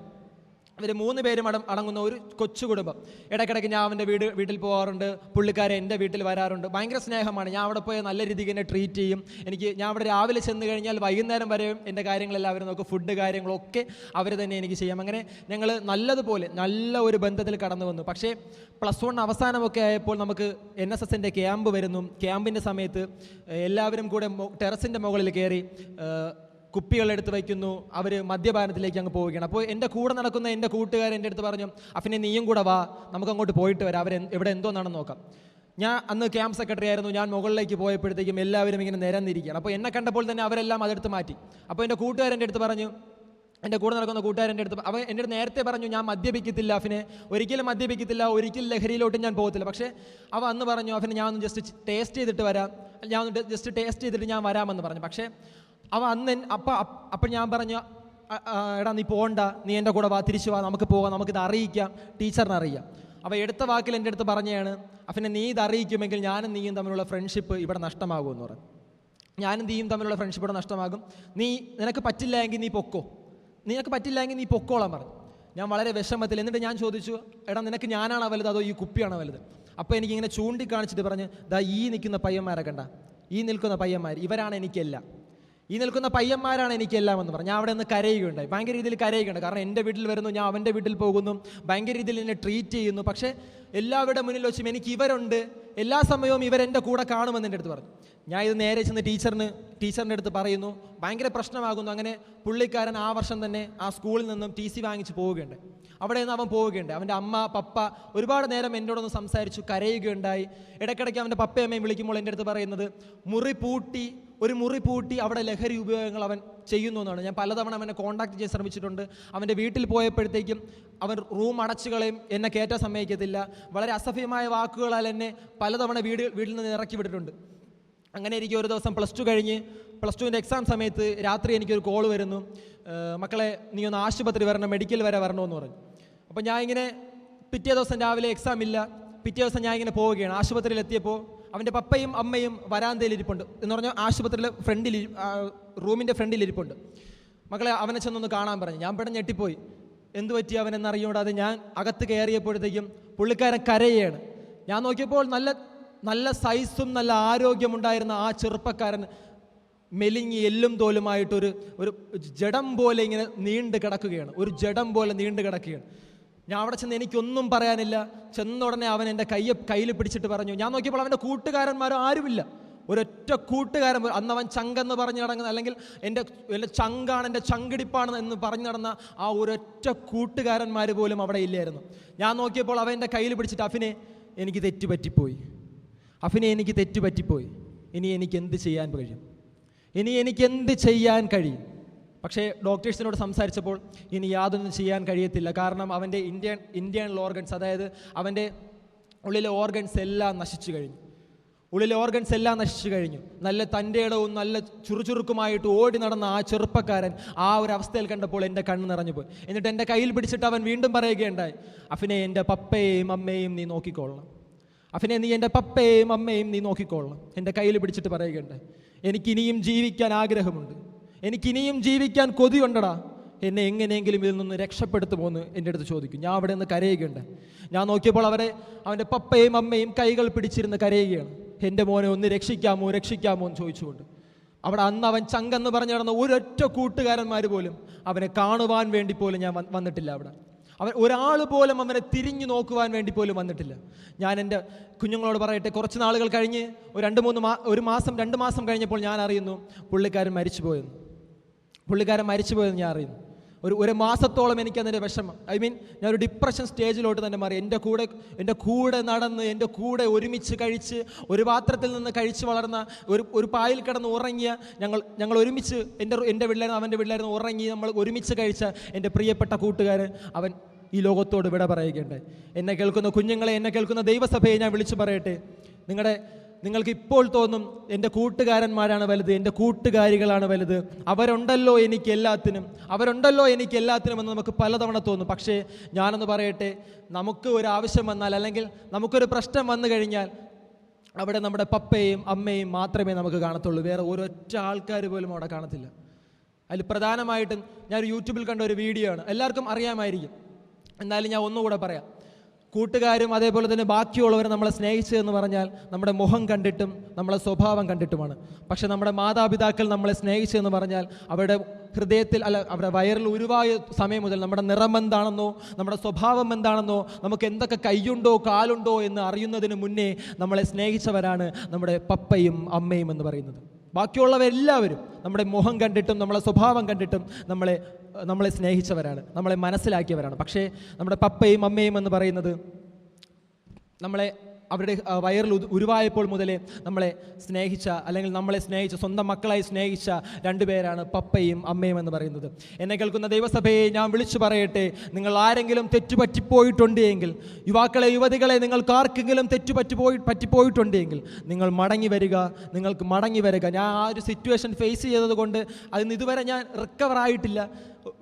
3 പേരും അടങ്ങുന്ന ഒരു കൊച്ചു കുടുംബം. ഇടയ്ക്കിടയ്ക്ക് ഞാൻ അവൻ്റെ വീട്ടിൽ പോകാറുണ്ട്, പുള്ളിക്കാരെ എൻ്റെ വീട്ടിൽ വരാറുണ്ട്. ഭയങ്കര സ്നേഹമാണ്. ഞാൻ അവിടെ പോയി നല്ല രീതിക്ക് എന്നെ ട്രീറ്റ് ചെയ്യും. ഞാൻ അവിടെ രാവിലെ ചെന്ന് കഴിഞ്ഞാൽ വൈകുന്നേരം വരെയും എൻ്റെ കാര്യങ്ങളെല്ലാം അവർ നോക്കും, ഫുഡ് കാര്യങ്ങളൊക്കെ അവർ തന്നെ എനിക്ക് ചെയ്യാം. അങ്ങനെ ഞങ്ങൾ നല്ലതുപോലെ നല്ല ഒരു ബന്ധത്തിൽ കടന്നു വന്നു. പക്ഷേ +1 അവസാനമൊക്കെ ആയപ്പോൾ നമുക്ക് NSSൻ്റെ ക്യാമ്പ് വരുന്നു. ക്യാമ്പിൻ്റെ സമയത്ത് എല്ലാവരും കൂടെ ടെറസിൻ്റെ മുകളിൽ കയറി കുപ്പികളെടുത്ത് വയ്ക്കുന്നു, അവർ മദ്യപാനത്തിലേക്ക് അങ്ങ് പോവുകയാണ്. അപ്പോൾ എൻ്റെ കൂടെ നടക്കുന്ന എൻ്റെ കൂട്ടുകാരൻ എൻ്റെ അടുത്ത് പറഞ്ഞു, അഫിനെ നീയും കൂടെ വാ, നമുക്ക് അങ്ങോട്ട് പോയിട്ട് വരാം, ഇവിടെ എന്തോന്നാണെന്ന് നോക്കാം. ഞാൻ അന്ന് ക്യാമ്പ് സെക്രട്ടറി ആയിരുന്നു. ഞാൻ മുകളിലേക്ക് പോയപ്പോഴത്തേക്കും എല്ലാവരും ഇങ്ങനെ നിരന്നിരിക്കുകയാണ്. അപ്പോൾ എന്നെ കണ്ടപ്പോൾ തന്നെ അവരെല്ലാം അതെടുത്ത് മാറ്റി. അപ്പോൾ എൻ്റെ കൂട്ടുകാരൻ്റെ അടുത്ത് പറഞ്ഞു, എൻ്റെ കൂടെ നടക്കുന്ന കൂട്ടുകാരൻ്റെ അടുത്ത് അവൻ എൻ്റെ അടുത്ത് നേരത്തെ പറഞ്ഞു, ഞാൻ മദ്യപിക്കത്തില്ല അഫിനെ, ഒരിക്കലും മദ്യപിക്കത്തില്ല, ഒരിക്കലും ലഹരിയിലോട്ടും ഞാൻ പോകത്തില്ല. പക്ഷേ അവ അന്ന് പറഞ്ഞു, അഫിനെ ഞാൻ ഒന്ന് ജസ്റ്റ് ടേസ്റ്റ് ചെയ്തിട്ട് വരാം, ഞാൻ ഒന്ന് ജസ്റ്റ് ടേസ്റ്റ് ചെയ്തിട്ട് ഞാൻ വരാമെന്ന് പറഞ്ഞു. പക്ഷേ അവ അന്ന് അപ്പം ഞാൻ പറഞ്ഞു, എടാ നീ പോകണ്ട, നീ എൻ്റെ കൂടെ വാ, തിരിച്ചു വാ, നമുക്ക് പോകാം, നമുക്കിത് അറിയിക്കാം, ടീച്ചറിനെ അറിയാം. അവ എടുത്ത വാക്കിൽ എൻ്റെ അടുത്ത് പറഞ്ഞതാണ്, അഫിനെ നീ ഇത് അറിയിക്കുമെങ്കിൽ ഞാനും നീയും തമ്മിലുള്ള ഫ്രണ്ട്ഷിപ്പ് ഇവിടെ നഷ്ടമാകുമെന്ന് പറഞ്ഞു. ഞാനും നീയും തമ്മിലുള്ള ഫ്രണ്ട്ഷിപ്പ് ഇവിടെ നഷ്ടമാകും, നിനക്ക് പറ്റില്ല എങ്കിൽ നീ പൊക്കോ, നിനക്ക് പറ്റില്ല എങ്കിൽ നീ പൊക്കോളാൻ പറഞ്ഞു. ഞാൻ വളരെ വിഷമത്തിൽ. എന്നിട്ട് ഞാൻ ചോദിച്ചു, എടാ നിനക്ക് ഞാനാണോ വലുത് അതോ ഈ കുപ്പിയാണോ വലുത്? അപ്പോൾ എനിക്കിങ്ങനെ ചൂണ്ടിക്കാണിച്ചിട്ട് പറഞ്ഞ്, ദാ ഈ നിൽക്കുന്ന പയ്യന്മാരെ കണ്ട, ഈ നിൽക്കുന്ന പയ്യന്മാർ ഇവരാണ് എനിക്കെല്ലാം, ഈ നിൽക്കുന്ന പയ്യന്മാരാണ് എനിക്കെല്ലാം എന്ന് പറഞ്ഞു. ഞാൻ അവിടെ നിന്ന് കരയുകയുണ്ടായി, ഭയങ്കര രീതിയിൽ കരയുകയുണ്ട്. കാരണം എൻ്റെ വീട്ടിൽ വരുന്നു, ഞാൻ അവൻ്റെ വീട്ടിൽ പോകുന്നു, ഭയങ്കര രീതിയിൽ എന്നെ ട്രീറ്റ് ചെയ്യുന്നു. പക്ഷേ എല്ലാവരുടെ മുന്നിൽ വെച്ചും എനിക്ക് ഇവരുണ്ട്, എല്ലാ സമയവും ഇവരെൻ്റെ കൂടെ കാണുമെന്ന് എൻ്റെ അടുത്ത് പറഞ്ഞു. ഞാൻ ഇത് നേരെ ചെന്ന് ടീച്ചറിൻ്റെ അടുത്ത് പറയുന്നു, ഭയങ്കര പ്രശ്നമാകുന്നു. അങ്ങനെ പുള്ളിക്കാരൻ ആ വർഷം തന്നെ ആ സ്കൂളിൽ നിന്നും TC വാങ്ങിച്ച് പോവുകയുണ്ട്. അവിടെ നിന്ന് അവൻ പോവുകയുണ്ട്. അവൻ്റെ അമ്മ പപ്പ ഒരുപാട് നേരം എന്നോടൊന്ന് സംസാരിച്ചു, കരയുകയുണ്ടായി. ഇടയ്ക്കിടയ്ക്ക് അവൻ്റെ പപ്പയമ്മയും വിളിക്കുമ്പോൾ എൻ്റെ അടുത്ത് പറയുന്നത്, ഒരു മുറി പൂട്ടി അവിടെ ലഹരി ഉപയോഗങ്ങൾ അവൻ ചെയ്യുന്നു എന്നാണ്. ഞാൻ പലതവണ അവനെ കോൺടാക്ട് ചെയ്യാൻ ശ്രമിച്ചിട്ടുണ്ട്. അവൻ്റെ വീട്ടിൽ പോയപ്പോഴത്തേക്കും അവൻ റൂം അടച്ചു കളയും, എന്നെ കയറ്റാൻ സമ്മതിക്കത്തില്ല, വളരെ അസഭ്യമായ വാക്കുകളാൽ എന്നെ പലതവണ വീട്ടിൽ നിന്ന് ഇറക്കി വിട്ടിട്ടുണ്ട്. അങ്ങനെ എനിക്ക് ഒരു ദിവസം +2 കഴിഞ്ഞ് +2ൻ്റെ എക്സാം സമയത്ത് രാത്രി എനിക്കൊരു കോൾ വരുന്നു, മക്കളെ നീ ഒന്ന് ആശുപത്രി വരണം, മെഡിക്കൽ വരെ വരണമെന്ന് പറഞ്ഞു. അപ്പോൾ ഞാൻ ഇങ്ങനെ പിറ്റേ ദിവസം രാവിലെ എക്സാം ഇല്ല, പിറ്റേ ദിവസം ഞാൻ ഇങ്ങനെ പോവുകയാണ്. ആശുപത്രിയിൽ എത്തിയപ്പോൾ അവൻ്റെ പപ്പയും അമ്മയും വരാന്തയിൽ ഇരിപ്പുണ്ട്, എന്ന് പറഞ്ഞാൽ ആശുപത്രിയിലെ റൂമിൻ്റെ ഫ്രണ്ടിൽ ഇരിപ്പുണ്ട്. മക്കളെ അവനെ ചെന്നൊന്ന് കാണാൻ പറഞ്ഞു. ഞാൻ പെട്ടെന്ന് ഞെട്ടിപ്പോയി, എന്തു പറ്റി അവനെന്നറിയൂടാതെ ഞാൻ അകത്ത് കയറിയപ്പോഴത്തേക്കും പുള്ളിക്കാരൻ കരയാണ്. ഞാൻ നോക്കിയപ്പോൾ നല്ല സൈസും നല്ല ആരോഗ്യമുണ്ടായിരുന്ന ആ ചെറുപ്പക്കാരൻ മെലിഞ്ഞി എല്ലും തോലുമായിട്ടൊരു ജഡം പോലെ ഇങ്ങനെ നീണ്ടു കിടക്കുകയാണ്, ഒരു ജഡം പോലെ നീണ്ടു കിടക്കുകയാണ്. ഞാൻ അവിടെ ചെന്ന് എനിക്കൊന്നും പറയാനില്ല. ചെന്ന ഉടനെ അവൻ എൻ്റെ കയ്യിൽ പിടിച്ചിട്ട് പറഞ്ഞു. ഞാൻ നോക്കിയപ്പോൾ അവൻ്റെ കൂട്ടുകാരന്മാരും ആരുമില്ല, ഒരൊറ്റ കൂട്ടുകാരൻ. അന്ന് അവൻ ചങ്കെന്ന് പറഞ്ഞ് നടക്കുന്ന, അല്ലെങ്കിൽ എൻ്റെ ചങ്കാണ്, എൻ്റെ ചങ്കിടിപ്പാണ് എന്ന് പറഞ്ഞു നടന്ന ആ ഒരൊറ്റ കൂട്ടുകാരന്മാർ പോലും അവിടെ ഇല്ലായിരുന്നു. ഞാൻ നോക്കിയപ്പോൾ അവൻ എൻ്റെ കയ്യിൽ പിടിച്ചിട്ട്, അഫിനെ എനിക്ക് തെറ്റുപറ്റിപ്പോയി, അഫിനെ എനിക്ക് തെറ്റുപറ്റിപ്പോയി, ഇനി എനിക്ക് എന്ത് ചെയ്യാൻ കഴിയും? പക്ഷേ ഡോക്ടേഴ്സിനോട് സംസാരിച്ചപ്പോൾ ഇനി യാതൊന്നും ചെയ്യാൻ കഴിയത്തില്ല. കാരണം അവൻ്റെ ഇന്റേണൽ ഓർഗൻസ്, അതായത് അവൻ്റെ ഉള്ളിലെ ഓർഗൻസ് എല്ലാം നശിച്ചു കഴിഞ്ഞു. നല്ല തൻ്റെ ഇടവും നല്ല ചുറുചുറുക്കുമായിട്ട് ഓടി നടന്ന ആ ചെറുപ്പക്കാരൻ ആ ഒരു അവസ്ഥയിൽ കണ്ടപ്പോൾ എൻ്റെ കണ്ണ് നിറഞ്ഞു പോയി. എന്നിട്ട് എൻ്റെ കയ്യിൽ പിടിച്ചിട്ട് അവൻ വീണ്ടും പറയുകയുണ്ടായി, അഫിനെ എൻ്റെ പപ്പയെയും അമ്മയെയും നീ നോക്കിക്കൊള്ളണം, അഫിനെ നീ എൻ്റെ പപ്പയെയും അമ്മയും നീ നോക്കിക്കൊള്ളണം. എൻ്റെ കയ്യിൽ പിടിച്ചിട്ട് പറയുകയുണ്ടായി, എനിക്കിനിയും ജീവിക്കാൻ ആഗ്രഹമുണ്ട്, എനിക്കിനിയും ജീവിക്കാൻ കൊതിയുണ്ടടാ, എന്നെ എങ്ങനെയെങ്കിലും ഇതിൽ നിന്ന് രക്ഷപ്പെടുത്തുമോ എന്ന് എൻ്റെ അടുത്ത് ചോദിക്കും. ഞാൻ അവിടെ നിന്ന് കരയുകയുണ്ട്. ഞാൻ നോക്കിയപ്പോൾ അവൻ്റെ പപ്പയും അമ്മയും കൈകൾ പിടിച്ചിരുന്ന് കരയുകയാണ്, എൻ്റെ മോനെ ഒന്ന് രക്ഷിക്കാമോ എന്ന് ചോദിച്ചുകൊണ്ട്. അവിടെ അന്ന് അവൻ ചങ്കെന്ന് പറഞ്ഞു നടന്ന ഒരൊറ്റ കൂട്ടുകാരന്മാർ പോലും അവനെ കാണുവാൻ വേണ്ടി പോലും ഞാൻ വന്നിട്ടില്ല. അവൻ ഒരാൾ പോലും അവനെ തിരിഞ്ഞു നോക്കുവാൻ വേണ്ടി പോലും വന്നിട്ടില്ല. ഞാൻ എൻ്റെ കുഞ്ഞുങ്ങളോട് പറയട്ടെ, കുറച്ച് നാളുകൾ കഴിഞ്ഞ് ഒരു മാസം 2 മാസം കഴിഞ്ഞപ്പോൾ ഞാൻ അറിയുന്നു പുള്ളിക്കാരൻ മരിച്ചുപോയെന്ന് ഞാൻ അറിയുന്നു. ഒരു മാസത്തോളം എനിക്കതിൻ്റെ വിഷമം, ഞാനൊരു ഡിപ്രഷൻ സ്റ്റേജിലോട്ട് തന്നെ മാറി. എൻ്റെ കൂടെ നടന്ന്, എൻ്റെ കൂടെ ഒരുമിച്ച് കഴിച്ച്, ഒരു പാത്രത്തിൽ നിന്ന് കഴിച്ച് വളർന്ന, ഒരു പായിൽ കിടന്ന് ഉറങ്ങിയ, ഞങ്ങൾ ഒരുമിച്ച്, എൻ്റെ വീട്ടിലായിരുന്നു അവൻ്റെ വീട്ടിലായിരുന്നു ഉറങ്ങി നമ്മൾ ഒരുമിച്ച് കഴിച്ച എൻ്റെ പ്രിയപ്പെട്ട കൂട്ടുകാരൻ അവൻ ഈ ലോകത്തോട് വിട പറയുകയുണ്ടായി. എന്നെ കേൾക്കുന്ന കുഞ്ഞുങ്ങളെ, എന്നെ കേൾക്കുന്ന ദൈവസഭയെ ഞാൻ വിളിച്ചു പറയട്ടെ, നിങ്ങൾക്ക് ഇപ്പോൾ തോന്നും എൻ്റെ കൂട്ടുകാരന്മാരാണ് വലുത്, എൻ്റെ കൂട്ടുകാരികളാണ് വലുത്, അവരുണ്ടല്ലോ എനിക്ക് എല്ലാത്തിനും എന്ന് നമുക്ക് പലതവണ തോന്നും. പക്ഷേ ഞാനൊന്ന് പറയട്ടെ, നമുക്ക് ഒരു ആവശ്യം വന്നാൽ, അല്ലെങ്കിൽ നമുക്കൊരു പ്രശ്നം വന്നു കഴിഞ്ഞാൽ അവിടെ നമ്മുടെ പപ്പയും അമ്മയും മാത്രമേ നമുക്ക് കാണത്തുള്ളൂ, വേറെ ഒരൊറ്റ ആൾക്കാർ പോലും അവിടെ കാണത്തില്ല. അതിൽ പ്രധാനമായിട്ടും ഞാൻ യൂട്യൂബിൽ കണ്ട ഒരു വീഡിയോ ആണ്, എല്ലാവർക്കും അറിയാമായിരിക്കും, എന്നാലും ഞാൻ ഒന്നുകൂടെ പറയാം. കൂട്ടുകാരും അതേപോലെ തന്നെ ബാക്കിയുള്ളവരെ നമ്മളെ സ്നേഹിച്ചതെന്ന് പറഞ്ഞാൽ നമ്മുടെ മുഖം കണ്ടിട്ടും നമ്മളെ സ്വഭാവം കണ്ടിട്ടുമാണ്. പക്ഷെ നമ്മുടെ മാതാപിതാക്കൾ നമ്മളെ സ്നേഹിച്ചതെന്ന് പറഞ്ഞാൽ അവരുടെ ഹൃദയത്തിൽ, അവരുടെ വയറിൽ ഉരുവായ സമയം മുതൽ നമ്മുടെ നിറം എന്താണെന്നോ, നമ്മുടെ സ്വഭാവം എന്താണെന്നോ, നമുക്ക് എന്തൊക്കെ കൈയുണ്ടോ കാലുണ്ടോ എന്ന് അറിയുന്നതിന് മുന്നേ നമ്മളെ സ്നേഹിച്ചവരാണ് നമ്മുടെ പപ്പയും അമ്മയും എന്ന് പറയുന്നത്. ബാക്കിയുള്ളവരെല്ലാവരും നമ്മുടെ മുഖം കണ്ടിട്ടും നമ്മളെ സ്വഭാവം കണ്ടിട്ടും നമ്മളെ സ്നേഹിച്ചവരാണ്, നമ്മളെ മനസ്സിലാക്കിയവരാണ്. പക്ഷേ നമ്മുടെ പപ്പയും അമ്മയും എന്ന് പറയുന്നത് അവരുടെ വയറിൽ ഉരുവായപ്പോൾ മുതലേ നമ്മളെ സ്നേഹിച്ച, അല്ലെങ്കിൽ നമ്മളെ സ്നേഹിച്ച, സ്വന്തം മക്കളായി സ്നേഹിച്ച രണ്ടുപേരാണ് പപ്പയും അമ്മയും എന്ന് പറയുന്നത്. എന്നെ കേൾക്കുന്ന ദൈവസഭയെ ഞാൻ വിളിച്ചു പറയട്ടെ, നിങ്ങൾ ആരെങ്കിലും തെറ്റുപറ്റിപ്പോയിട്ടുണ്ട് എങ്കിൽ, യുവാക്കളെ, യുവതികളെ, നിങ്ങൾക്ക് ആർക്കെങ്കിലും പറ്റിപ്പോയിട്ടുണ്ട് എങ്കിൽ നിങ്ങൾ മടങ്ങി വരിക, നിങ്ങൾക്ക് മടങ്ങി വരിക. ഞാൻ ആ ഒരു സിറ്റുവേഷൻ ഫേസ് ചെയ്തത് കൊണ്ട് അതിന് ഇതുവരെ ഞാൻ റിക്കവർ ആയിട്ടില്ല.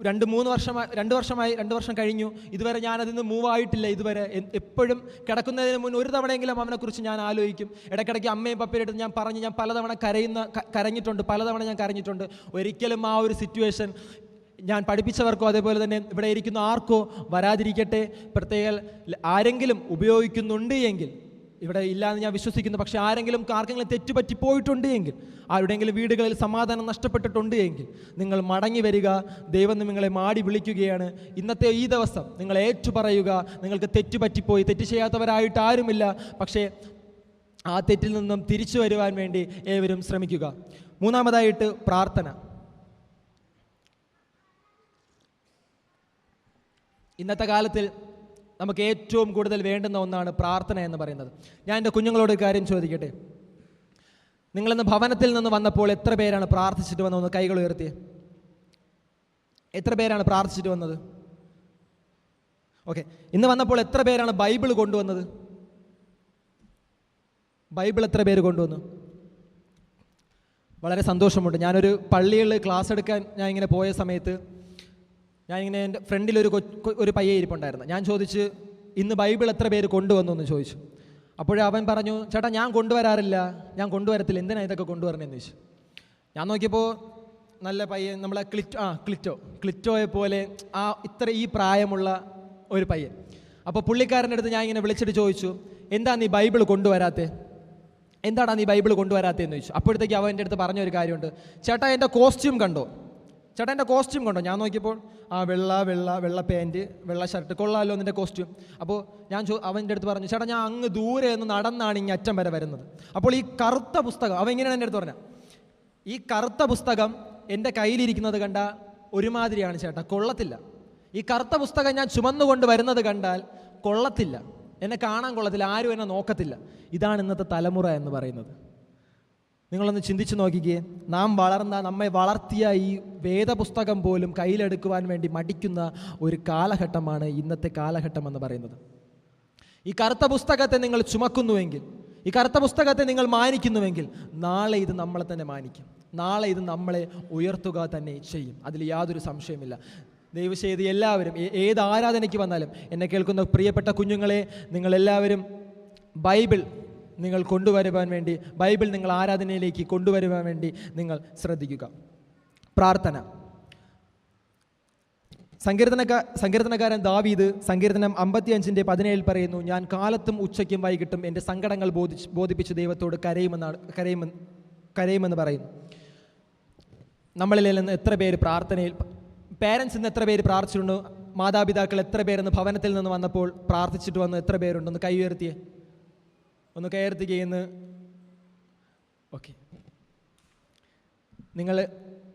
2 വർഷം കഴിഞ്ഞു, ഇതുവരെ ഞാനതിൽ നിന്ന് മൂവ് ആയിട്ടില്ല. ഇതുവരെ എപ്പോഴും കിടക്കുന്നതിന് മുൻ ഒരു തവണയെങ്കിലും അവനെക്കുറിച്ച് ഞാൻ ആലോചിക്കും. ഇടയ്ക്കിടയ്ക്ക് അമ്മയും പപ്പയുടെ അടുത്ത് ഞാൻ പലതവണ കരഞ്ഞിട്ടുണ്ട്. ഒരിക്കലും ആ ഒരു സിറ്റുവേഷൻ ഞാൻ പഠിപ്പിച്ചവർക്കോ അതേപോലെ തന്നെ ഇവിടെ ഇരിക്കുന്ന ആർക്കോ വരാതിരിക്കട്ടെ. പ്രത്യേക ആരെങ്കിലും ഉപയോഗിക്കുന്നുണ്ട് എങ്കിൽ, ഇവിടെ ഇല്ലയെന്ന് ഞാൻ വിശ്വസിക്കുന്നു, പക്ഷേ ആർക്കെങ്കിലും തെറ്റുപറ്റിപ്പോയിട്ടുണ്ട് എങ്കിൽ, ആരുടെയെങ്കിലും വീടുകളിൽ സമാധാനം നഷ്ടപ്പെട്ടിട്ടുണ്ട് എങ്കിൽ നിങ്ങൾ മടങ്ങി വരിക. ദൈവം നിങ്ങളെ മാടി വിളിക്കുകയാണ്. ഇന്നത്തെ ഈ ദിവസം നിങ്ങൾ ഏറ്റുപറയുക, നിങ്ങൾക്ക് തെറ്റുപറ്റിപ്പോയി. തെറ്റ് ചെയ്യാത്തവരായിട്ട് ആരുമില്ല, പക്ഷേ ആ തെറ്റിൽ നിന്നും തിരിച്ചു വരുവാൻ വേണ്ടി ഏവരും ശ്രമിക്കുക. മൂന്നാമതായിട്ട് പ്രാർത്ഥന. ഇന്നത്തെ കാലത്തിൽ നമുക്ക് ഏറ്റവും കൂടുതൽ വേണ്ടുന്ന ഒന്നാണ് പ്രാർത്ഥന എന്ന് പറയുന്നത്. ഞാൻ എൻ്റെ കുഞ്ഞുങ്ങളോട് കാര്യം ചോദിക്കട്ടെ, നിങ്ങളിന്ന് ഭവനത്തിൽ നിന്ന് വന്നപ്പോൾ എത്ര പേരാണ് പ്രാർത്ഥിച്ചിട്ട് വന്നതെന്ന് കൈകൾ ഉയർത്തിയേ? എത്ര പേരാണ് പ്രാർത്ഥിച്ചിട്ട് വന്നത്? ഓക്കെ, ഇന്ന് വന്നപ്പോൾ എത്ര പേരാണ് ബൈബിൾ കൊണ്ടുവന്നത്? ബൈബിൾ എത്ര പേര് കൊണ്ടുവന്നു? വളരെ സന്തോഷമുണ്ട്. ഞാനൊരു പള്ളിയിൽ ക്ലാസ് എടുക്കാൻ ഞാൻ ഇങ്ങനെ പോയ സമയത്ത് ഞാനിങ്ങനെ എൻ്റെ ഫ്രണ്ടിലൊരു പയ്യെ ഇരിപ്പുണ്ടായിരുന്നു. ഞാൻ ചോദിച്ച്, ഇന്ന് ബൈബിൾ എത്ര പേര് കൊണ്ടുവന്നു എന്ന് ചോദിച്ചു. അപ്പോഴേ അവൻ പറഞ്ഞു, ചേട്ടാ ഞാൻ കൊണ്ടുവരാറില്ല, ഞാൻ കൊണ്ടുവരത്തില്ല, എന്തിനാ ഇതൊക്കെ കൊണ്ടുവരണമെന്ന് ചോദിച്ചു. ഞാൻ നോക്കിയപ്പോൾ നല്ല പയ്യൻ, നമ്മളെ ക്ലിറ്റോയെ പോലെ ഈ പ്രായമുള്ള ഒരു പയ്യൻ. അപ്പോൾ പുള്ളിക്കാരൻ്റെ അടുത്ത് ഞാൻ ഇങ്ങനെ വിളിച്ചിട്ട് ചോദിച്ചു, എന്താ നീ ബൈബിൾ കൊണ്ടുവരാത്തേ, എന്താടാ നീ ബൈബിൾ കൊണ്ടുവരാത്തതെന്ന് ചോദിച്ചു. അപ്പോഴത്തേക്ക് അവൻ എൻ്റെ അടുത്ത് പറഞ്ഞൊരു കാര്യമുണ്ട്, ചേട്ടാ എൻ്റെ കോസ്റ്റ്യൂം കണ്ടോ? ഞാൻ നോക്കിയപ്പോൾ വെള്ള പാൻറ്റ്, വെള്ള ഷർട്ട്, കൊള്ളാമല്ലോ നിൻ്റെ കോസ്റ്റ്യൂം. അപ്പോൾ അവൻ്റെ അടുത്ത് പറഞ്ഞു, ചേട്ടാ ഞാൻ അങ്ങ് ദൂരെ നിന്ന് നടന്നാണ് ഇങ്ങ് അറ്റം വരെ വരുന്നത്. അപ്പോൾ ഈ കറുത്ത പുസ്തകം, അവൻ ഇങ്ങനെയാണ് എൻ്റെ അടുത്ത് പറഞ്ഞത്, ഈ കറുത്ത പുസ്തകം എൻ്റെ കയ്യിലിരിക്കുന്നത് കണ്ട ഒരുമാതിരിയാണ് ചേട്ടാ, കൊള്ളത്തില്ല. ഈ കറുത്ത പുസ്തകം ഞാൻ ചുമന്നുകൊണ്ട് വരുന്നത് കണ്ടാൽ കൊള്ളത്തില്ല, എന്നെ കാണാൻ കൊള്ളത്തില്ല, ആരും എന്നെ നോക്കത്തില്ല. ഇതാണ് ഇന്നത്തെ തലമുറ എന്ന് പറയുന്നത്. നിങ്ങളൊന്ന് ചിന്തിച്ചു നോക്കിക്കേ. നമ്മെ വളർത്തിയ ഈ വേദപുസ്തകം പോലും കയ്യിലെടുക്കുവാൻ വേണ്ടി മടിക്കുന്ന ഒരു കാലഘട്ടമാണ് ഇന്നത്തെ കാലഘട്ടം എന്ന് പറയുന്നത്. ഈ കറുത്ത പുസ്തകത്തെ നിങ്ങൾ ചുമക്കുന്നുവെങ്കിൽ, ഈ കറുത്ത പുസ്തകത്തെ നിങ്ങൾ മാനിക്കുന്നുവെങ്കിൽ, നാളെ ഇത് നമ്മളെ തന്നെ മാനിക്കും, നാളെ ഇത് നമ്മളെ ഉയർത്തുക തന്നെ ചെയ്യും. അതിൽ യാതൊരു സംശയമില്ല. ദൈവശേതി എല്ലാവരും ഏത് ആരാധനയ്ക്ക് വന്നാലും എന്നെ കേൾക്കുന്ന പ്രിയപ്പെട്ട കുഞ്ഞുങ്ങളെ, നിങ്ങളെല്ലാവരും ബൈബിൾ നിങ്ങൾ കൊണ്ടുവരുവാൻ വേണ്ടി, ബൈബിൾ നിങ്ങൾ ആരാധനയിലേക്ക് കൊണ്ടുവരുവാൻ വേണ്ടി നിങ്ങൾ ശ്രദ്ധിക്കുക. പ്രാർത്ഥന. സങ്കീർത്തനക്കാരൻ ദാവീദ് സങ്കീർത്തനം 55:17 പറയുന്നു, ഞാൻ കാലത്തും ഉച്ചയ്ക്കും വൈകിട്ടും എൻ്റെ സങ്കടങ്ങൾ ബോധിപ്പിച്ച് ദൈവത്തോട് കരയുമെന്ന് പറയുന്നു. നമ്മളിൽ നിന്ന് എത്ര പേര് പ്രാർത്ഥനയിൽ, പേരൻസ് ഇന്ന് എത്ര പേര് പ്രാർത്ഥിച്ചിട്ടുണ്ട്? മാതാപിതാക്കൾ എത്ര പേരെന്ന് ഭവനത്തിൽ നിന്ന് വന്നപ്പോൾ പ്രാർത്ഥിച്ചിട്ട് വന്ന് എത്ര പേരുണ്ടെന്ന് കൈ ഉയർത്തിയേ? ഒന്ന് കയർത്തുകയെന്ന്. ഓക്കെ,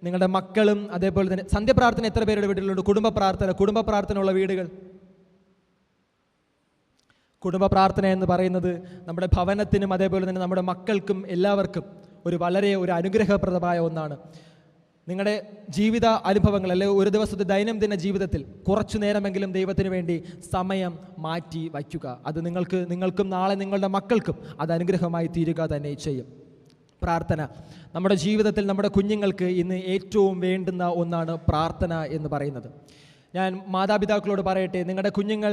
നിങ്ങളുടെ മക്കളും അതേപോലെ തന്നെ സന്ധ്യപ്രാർത്ഥന എത്ര പേരുടെ വീട്ടിലുണ്ട്? കുടുംബ പ്രാർത്ഥന ഉള്ള വീടുകൾ. കുടുംബ പ്രാർത്ഥന എന്ന് പറയുന്നത് നമ്മുടെ ഭവനത്തിനും അതേപോലെ തന്നെ നമ്മുടെ മക്കൾക്കും എല്ലാവർക്കും ഒരു അനുഗ്രഹപ്രദമായ ഒന്നാണ്. നിങ്ങളുടെ ജീവിത അനുഭവങ്ങൾ, അല്ലെങ്കിൽ ഒരു ദിവസത്തെ ദൈനംദിന ജീവിതത്തിൽ കുറച്ചു നേരമെങ്കിലും ദൈവത്തിന് വേണ്ടി സമയം മാറ്റി വയ്ക്കുക. അത് നിങ്ങൾക്കും നാളെ നിങ്ങളുടെ മക്കൾക്കും അത് അനുഗ്രഹമായി തീരുക തന്നെ ചെയ്യും. പ്രാർത്ഥന നമ്മുടെ ജീവിതത്തിൽ, നമ്മുടെ കുഞ്ഞുങ്ങൾക്ക് ഇന്ന് ഏറ്റവും വേണ്ടുന്ന ഒന്നാണ് പ്രാർത്ഥന എന്ന് പറയുന്നത്. ഞാൻ മാതാപിതാക്കളോട് പറയട്ടെ, നിങ്ങളുടെ കുഞ്ഞുങ്ങൾ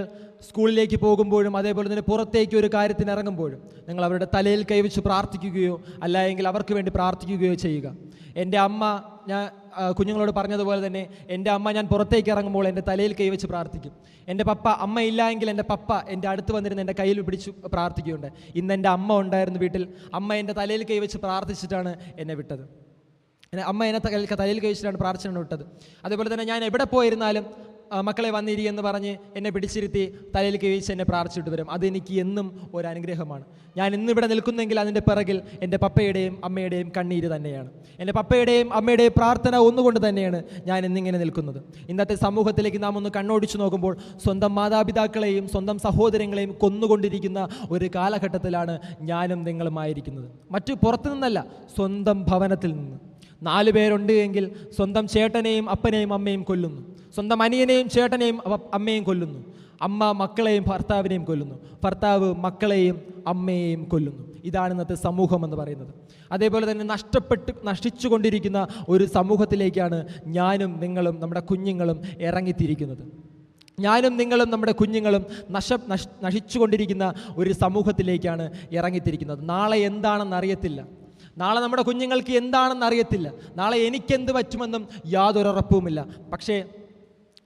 സ്കൂളിലേക്ക് പോകുമ്പോഴും അതേപോലെ തന്നെ പുറത്തേക്ക് ഒരു കാര്യത്തിന് ഇറങ്ങുമ്പോഴും നിങ്ങൾ അവരുടെ തലയിൽ കൈവച്ച് പ്രാർത്ഥിക്കുകയോ അല്ല എങ്കിൽ അവർക്ക് വേണ്ടി പ്രാർത്ഥിക്കുകയോ ചെയ്യുക. എൻ്റെ അമ്മ, ഞാൻ കുഞ്ഞുങ്ങളോട് പറഞ്ഞതുപോലെ തന്നെ, എൻ്റെ അമ്മ ഞാൻ പുറത്തേക്ക് ഇറങ്ങുമ്പോൾ എൻ്റെ തലയിൽ കൈവച്ച് പ്രാർത്ഥിക്കും. എൻ്റെ പപ്പ, അമ്മ ഇല്ല എങ്കിൽ എൻ്റെ പപ്പ എൻ്റെ അടുത്ത് വന്നിരുന്ന് എൻ്റെ കയ്യിൽ പിടിച്ച് പ്രാർത്ഥിക്കുകയുണ്ട്. ഇന്ന് എൻ്റെ അമ്മ ഉണ്ടായിരുന്നു വീട്ടിൽ, അമ്മ എൻ്റെ തലയിൽ കൈവച്ച് പ്രാർത്ഥിച്ചിട്ടാണ് എന്നെ വിട്ടത്. അമ്മ എന്നെ തലയിൽ കൈവച്ചിട്ടാണ് പ്രാർത്ഥന വിട്ടത്. അതേപോലെ തന്നെ ഞാൻ എവിടെ പോയിരുന്നാലും മക്കളെ വന്നിരിയെന്ന് പറഞ്ഞ് എന്നെ പിടിച്ചിരുത്തി തലയിൽ കീഴിച്ച് എന്നെ പ്രാർത്ഥിച്ചിട്ട് വരും. അതെനിക്ക് എന്നും ഒരു അനുഗ്രഹമാണ്. ഞാൻ ഇന്നിവിടെ നിൽക്കുന്നെങ്കിൽ അതിൻ്റെ പിറകിൽ എൻ്റെ പപ്പയുടെയും അമ്മയുടെയും കണ്ണീര് തന്നെയാണ്. എൻ്റെ പപ്പയുടെയും അമ്മയുടെയും പ്രാർത്ഥന ഒന്നുകൊണ്ട് തന്നെയാണ് ഞാൻ ഇന്നിങ്ങനെ നിൽക്കുന്നത്. ഇന്നത്തെ സമൂഹത്തിലേക്ക് നാം ഒന്ന് കണ്ണോടിച്ചു നോക്കുമ്പോൾ സ്വന്തം മാതാപിതാക്കളെയും സ്വന്തം സഹോദരങ്ങളെയും കൊന്നുകൊണ്ടിരിക്കുന്ന ഒരു കാലഘട്ടത്തിലാണ് ഞാനും നിങ്ങളുമായിരിക്കുന്നത്. മറ്റു പുറത്തു നിന്നല്ല, സ്വന്തം ഭവനത്തിൽ നിന്ന്. 4 പേരുണ്ട് എങ്കിൽ സ്വന്തം ചേട്ടനെയും അപ്പനെയും അമ്മയും കൊല്ലുന്നു, സ്വന്തം അനിയനെയും ചേട്ടനെയും അമ്മയും കൊല്ലുന്നു, അമ്മ മക്കളെയും ഭർത്താവിനെയും കൊല്ലുന്നു, ഭർത്താവ് മക്കളെയും അമ്മയെയും കൊല്ലുന്നു. ഇതാണ് ഇന്നത്തെ സമൂഹം എന്ന് പറയുന്നത്. അതേപോലെ തന്നെ നശിച്ചു കൊണ്ടിരിക്കുന്ന ഒരു സമൂഹത്തിലേക്കാണ് ഞാനും നിങ്ങളും നമ്മുടെ കുഞ്ഞുങ്ങളും ഇറങ്ങിത്തിരിക്കുന്നത്. ഞാനും നിങ്ങളും നമ്മുടെ കുഞ്ഞുങ്ങളും നശിച്ചുകൊണ്ടിരിക്കുന്ന ഒരു സമൂഹത്തിലേക്കാണ് ഇറങ്ങിത്തിരിക്കുന്നത്. നാളെ എന്താണെന്ന് അറിയത്തില്ല, നാളെ നമ്മുടെ കുഞ്ഞുങ്ങൾക്ക് എന്താണെന്ന് അറിയത്തില്ല, നാളെ എനിക്കെന്ത് പറ്റുമെന്നും യാതൊരു ഉറപ്പുമില്ല. പക്ഷേ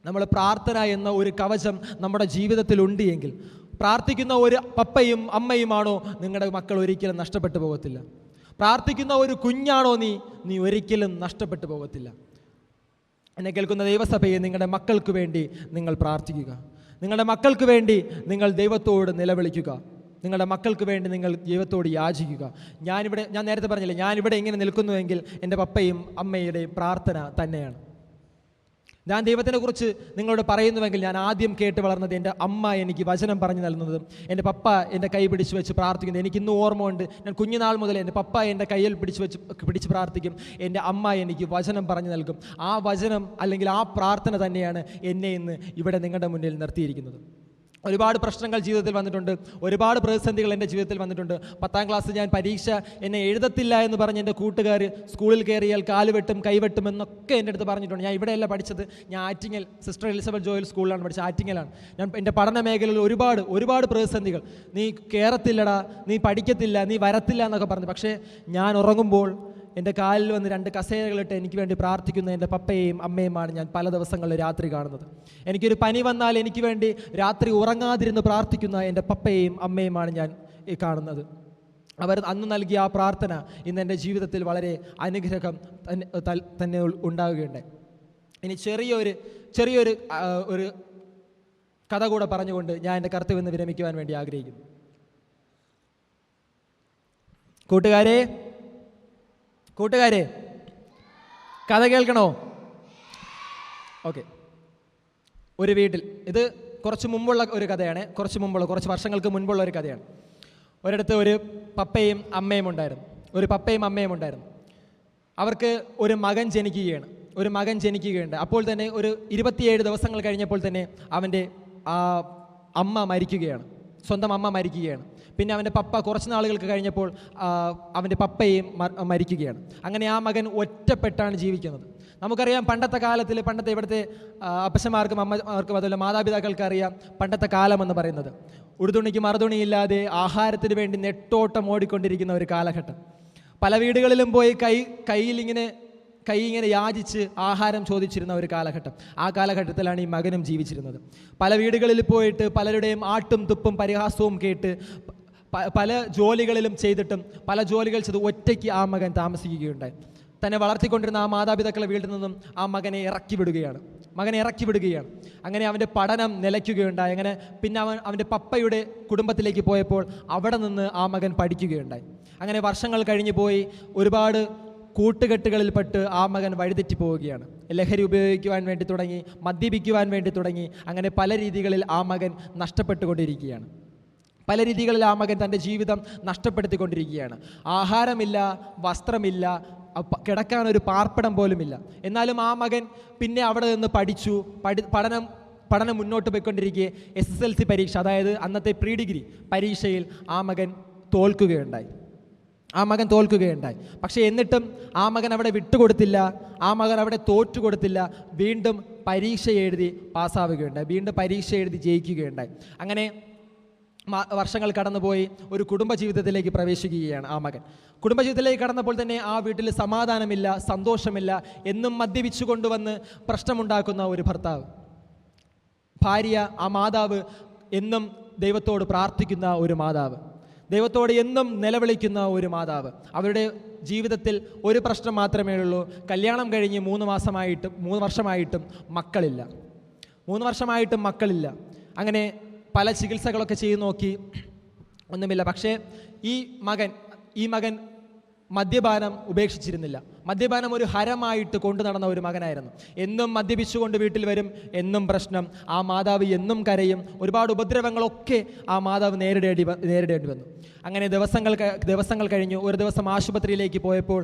നമ്മൾ പ്രാർത്ഥന എന്ന ഒരു കവചം നമ്മുടെ ജീവിതത്തിലുണ്ട് എങ്കിൽ, പ്രാർത്ഥിക്കുന്ന ഒരു പപ്പയും അമ്മയുമാണോ നിങ്ങളുടെ മക്കൾ ഒരിക്കലും നഷ്ടപ്പെട്ടു പോകത്തില്ല. പ്രാർത്ഥിക്കുന്ന ഒരു കുഞ്ഞാണോ നീ ഒരിക്കലും നഷ്ടപ്പെട്ടു പോകത്തില്ല. എന്നെ കേൾക്കുന്ന ദൈവസഭയെ, നിങ്ങളുടെ മക്കൾക്ക് വേണ്ടി നിങ്ങൾ പ്രാർത്ഥിക്കുക. നിങ്ങളുടെ മക്കൾക്ക് വേണ്ടി നിങ്ങൾ ദൈവത്തോട് നിലവിളിക്കുക. നിങ്ങളുടെ മക്കൾക്ക് വേണ്ടി നിങ്ങൾ ദൈവത്തോട് യാചിക്കുക. ഞാൻ നേരത്തെ പറഞ്ഞില്ലേ, ഞാനിവിടെ ഇങ്ങനെ നിൽക്കുന്നുവെങ്കിൽ എൻ്റെ പപ്പയും അമ്മയുടെയും പ്രാർത്ഥന തന്നെയാണ്. ഞാൻ ദൈവത്തിനെ കുറിച്ച് നിങ്ങളോട് പറയുന്നുവെങ്കിൽ, ഞാൻ ആദ്യം കേട്ട് വളർന്നത് എൻ്റെ അമ്മ എനിക്ക് വചനം പറഞ്ഞു നൽകുന്നതും എൻ്റെ പപ്പ എൻ്റെ കൈ പിടിച്ച് വെച്ച് പ്രാർത്ഥിക്കുന്നത് എനിക്കിന്നും ഓർമ്മ ഉണ്ട്. ഞാൻ കുഞ്ഞുനാൾ മുതൽ എൻ്റെ പപ്പ എൻ്റെ കയ്യിൽ പിടിച്ച് പ്രാർത്ഥിക്കും, എൻ്റെ അമ്മ എനിക്ക് വചനം പറഞ്ഞു നൽകും. ആ വചനം അല്ലെങ്കിൽ ആ പ്രാർത്ഥന തന്നെയാണ് എന്നെ ഇന്ന് ഇവിടെ നിങ്ങളുടെ മുന്നിൽ നിർത്തിയിരിക്കുന്നത്. ഒരുപാട് പ്രശ്നങ്ങൾ ജീവിതത്തിൽ വന്നിട്ടുണ്ട്, ഒരുപാട് പ്രതിസന്ധികൾ എൻ്റെ ജീവിതത്തിൽ വന്നിട്ടുണ്ട്. 10ാം ക്ലാസ് ഞാൻ പരീക്ഷ എന്നെ എഴുതത്തില്ല എന്ന് പറഞ്ഞ് എൻ്റെ കൂട്ടുകാർ സ്കൂളിൽ കയറിയാൽ കാലുവെട്ടും കൈവെട്ടും എന്നൊക്കെ എൻ്റെ അടുത്ത് പറഞ്ഞിട്ടുണ്ട്. ഞാൻ ഇവിടെയല്ല പഠിച്ചത്, ഞാൻ ആറ്റിങ്ങൽ സിസ്റ്റർ എലിസബത്ത് ജോയൽ സ്കൂളിലാണ് പഠിച്ചത്, ആറ്റിങ്ങലാണ്. ഞാൻ എൻ്റെ പഠന മേഖലയിൽ ഒരുപാട് പ്രതിസന്ധികൾ, നീ കയറത്തില്ലടാ, നീ പഠിക്കത്തില്ല, നീ വരത്തില്ല എന്നൊക്കെ പറഞ്ഞു. പക്ഷേ ഞാൻ ഉറങ്ങുമ്പോൾ എൻ്റെ കാലിൽ വന്ന് 2 കസേരകളിട്ട് എനിക്ക് വേണ്ടി പ്രാർത്ഥിക്കുന്ന എൻ്റെ പപ്പയെയും അമ്മയുമാണ് ഞാൻ പല ദിവസങ്ങളിൽ രാത്രി കാണുന്നത്. എനിക്കൊരു പനി വന്നാൽ എനിക്ക് വേണ്ടി രാത്രി ഉറങ്ങാതിരുന്ന് പ്രാർത്ഥിക്കുന്ന എൻ്റെ പപ്പയെയും അമ്മയുമാണ് ഞാൻ കാണുന്നത്. അവർ അന്ന് നൽകിയ ആ പ്രാർത്ഥന ഇന്ന് എൻ്റെ ജീവിതത്തിൽ വളരെ അനുഗ്രഹം തന്നെ ഉണ്ടാവുകയുണ്ടായി. ഇനി ചെറിയൊരു ഒരു കഥ കൂടെ പറഞ്ഞുകൊണ്ട് ഞാൻ എൻ്റെ കർത്തവ്യം നിന്ന് വിരമിക്കുവാൻ വേണ്ടി ആഗ്രഹിക്കുന്നു. കൂട്ടുകാരെ കഥ കേൾക്കണോ? ഓക്കെ. ഒരു വീട്ടിൽ, ഇത് കുറച്ച് മുമ്പുള്ള ഒരു കഥയാണ്, കുറച്ച് വർഷങ്ങൾക്ക് മുൻപുള്ള ഒരു കഥയാണ്. ഒരിടത്ത് ഒരു പപ്പയും അമ്മയും ഉണ്ടായിരുന്നു. അവർക്ക് ഒരു മകൻ ജനിക്കുകയുണ്ട്. അപ്പോൾ തന്നെ ഒരു 27 ദിവസങ്ങൾ കഴിഞ്ഞപ്പോൾ തന്നെ അവൻ്റെ സ്വന്തം അമ്മ മരിക്കുകയാണ്. പിന്നെ അവൻ്റെ പപ്പ കുറച്ച് നാളുകൾക്ക് കഴിഞ്ഞപ്പോൾ അവൻ്റെ പപ്പയും മരിക്കുകയാണ്. അങ്ങനെ ആ മകൻ ഒറ്റപ്പെട്ടാണ് ജീവിക്കുന്നത്. നമുക്കറിയാം, പണ്ടത്തെ ഇവിടുത്തെ അപ്പച്ചന്മാർക്കും അമ്മമാർക്കും അതുപോലെ മാതാപിതാക്കൾക്ക് അറിയാം പണ്ടത്തെ കാലം എന്ന് പറയുന്നത്. ഉടുതുണിക്ക് മറുതുണിയില്ലാതെ ആഹാരത്തിന് വേണ്ടി നെട്ടോട്ടം ഓടിക്കൊണ്ടിരിക്കുന്ന ഒരു കാലഘട്ടം. പല വീടുകളിലും പോയി കൈ ഇങ്ങനെ യാചിച്ച് ആഹാരം ചോദിച്ചിരുന്ന ഒരു കാലഘട്ടം. ആ കാലഘട്ടത്തിലാണ് ഈ മകനും ജീവിച്ചിരുന്നത്. പല വീടുകളിൽ പോയിട്ട് പലരുടെയും ആട്ടും തുപ്പും പരിഹാസവും കേട്ട് പല ജോലികളിലും ചെയ്തിട്ടും പല ജോലികൾ ചെയ്ത് ഒറ്റയ്ക്ക് ആ മകൻ താമസിക്കുകയുണ്ടായി. തന്നെ വളർത്തിക്കൊണ്ടിരുന്ന ആ മാതാപിതാക്കളെ വീട്ടിൽ നിന്നും ആ മകനെ ഇറക്കി വിടുകയാണ്. അങ്ങനെ അവൻ്റെ പഠനം നിലയ്ക്കുകയുണ്ടായി. അങ്ങനെ പിന്നെ അവൻ്റെ പപ്പയുടെ കുടുംബത്തിലേക്ക് പോയപ്പോൾ അവിടെ നിന്ന് ആ മകൻ പഠിക്കുകയുണ്ടായി. അങ്ങനെ വർഷങ്ങൾ കഴിഞ്ഞു പോയി. ഒരുപാട് കൂട്ടുകെട്ടുകളിൽപ്പെട്ട് ആ മകൻ വഴിതെറ്റി പോവുകയാണ്. ലഹരി ഉപയോഗിക്കുവാൻ വേണ്ടി തുടങ്ങി, മദ്യപിക്കുവാൻ വേണ്ടി തുടങ്ങി. അങ്ങനെ പല രീതികളിൽ ആ മകൻ നഷ്ടപ്പെട്ടുകൊണ്ടിരിക്കുകയാണ്. തൻ്റെ ജീവിതം നഷ്ടപ്പെടുത്തിക്കൊണ്ടിരിക്കുകയാണ്. ആഹാരമില്ല, വസ്ത്രമില്ല, കിടക്കാനൊരു പാർപ്പിടം പോലുമില്ല. എന്നാലും ആ മകൻ പിന്നെ അവിടെ നിന്ന് പഠനം മുന്നോട്ട് പോയിക്കൊണ്ടിരിക്കെ SSLC പരീക്ഷ, അതായത് അന്നത്തെ പ്രീ ഡിഗ്രി പരീക്ഷയിൽ ആ മകൻ തോൽക്കുകയുണ്ടായി. പക്ഷേ എന്നിട്ടും ആ മകൻ അവിടെ വിട്ടുകൊടുത്തില്ല, ആ മകൻ അവിടെ തോറ്റുകൊടുത്തില്ല. വീണ്ടും പരീക്ഷ എഴുതി പാസ്സാവുകയുണ്ടായി, വീണ്ടും പരീക്ഷ എഴുതി ജയിക്കുകയുണ്ടായി. അങ്ങനെ വർഷങ്ങൾ കടന്നുപോയി. ഒരു കുടുംബജീവിതത്തിലേക്ക് പ്രവേശിക്കുകയാണ് ആ മകൻ. കുടുംബജീവിതത്തിലേക്ക് കടന്നപ്പോൾ തന്നെ ആ വീട്ടിൽ സമാധാനമില്ല, സന്തോഷമില്ല. എന്നും മദ്യപിച്ചു കൊണ്ടുവന്ന് പ്രശ്നമുണ്ടാക്കുന്ന ഒരു ഭർത്താവ്, ഭാര്യ, ആ മാതാവ് എന്നും ദൈവത്തോട് പ്രാർത്ഥിക്കുന്ന ഒരു മാതാവ്, ദൈവത്തോട് എന്നും നിലവിളിക്കുന്ന ഒരു മാതാവ്. അവരുടെ ജീവിതത്തിൽ ഒരു പ്രശ്നം മാത്രമേ ഉള്ളൂ. കല്യാണം കഴിഞ്ഞ് 3 വർഷമായിട്ടും മക്കളില്ല. 3 വർഷമായിട്ടും മക്കളില്ല. അങ്ങനെ പല ചികിത്സകളൊക്കെ ചെയ്തു നോക്കി, ഒന്നുമില്ല. പക്ഷേ ഈ മകൻ മദ്യപാനം ഉപേക്ഷിച്ചിരുന്നില്ല. മദ്യപാനം ഒരു ഹരമായിട്ട് കൊണ്ടു നടന്ന ഒരു മകനായിരുന്നു. എന്നും മദ്യപിച്ചുകൊണ്ട് വീട്ടിൽ വരും, എന്നും പ്രശ്നം. ആ മാതാവ് എന്നും കരയും. ഒരുപാട് ഉപദ്രവങ്ങളൊക്കെ ആ മാതാവ് നേരിടേണ്ടി വന്നു. അങ്ങനെ ദിവസങ്ങൾ കഴിഞ്ഞു. ഒരു ദിവസം ആശുപത്രിയിലേക്ക് പോയപ്പോൾ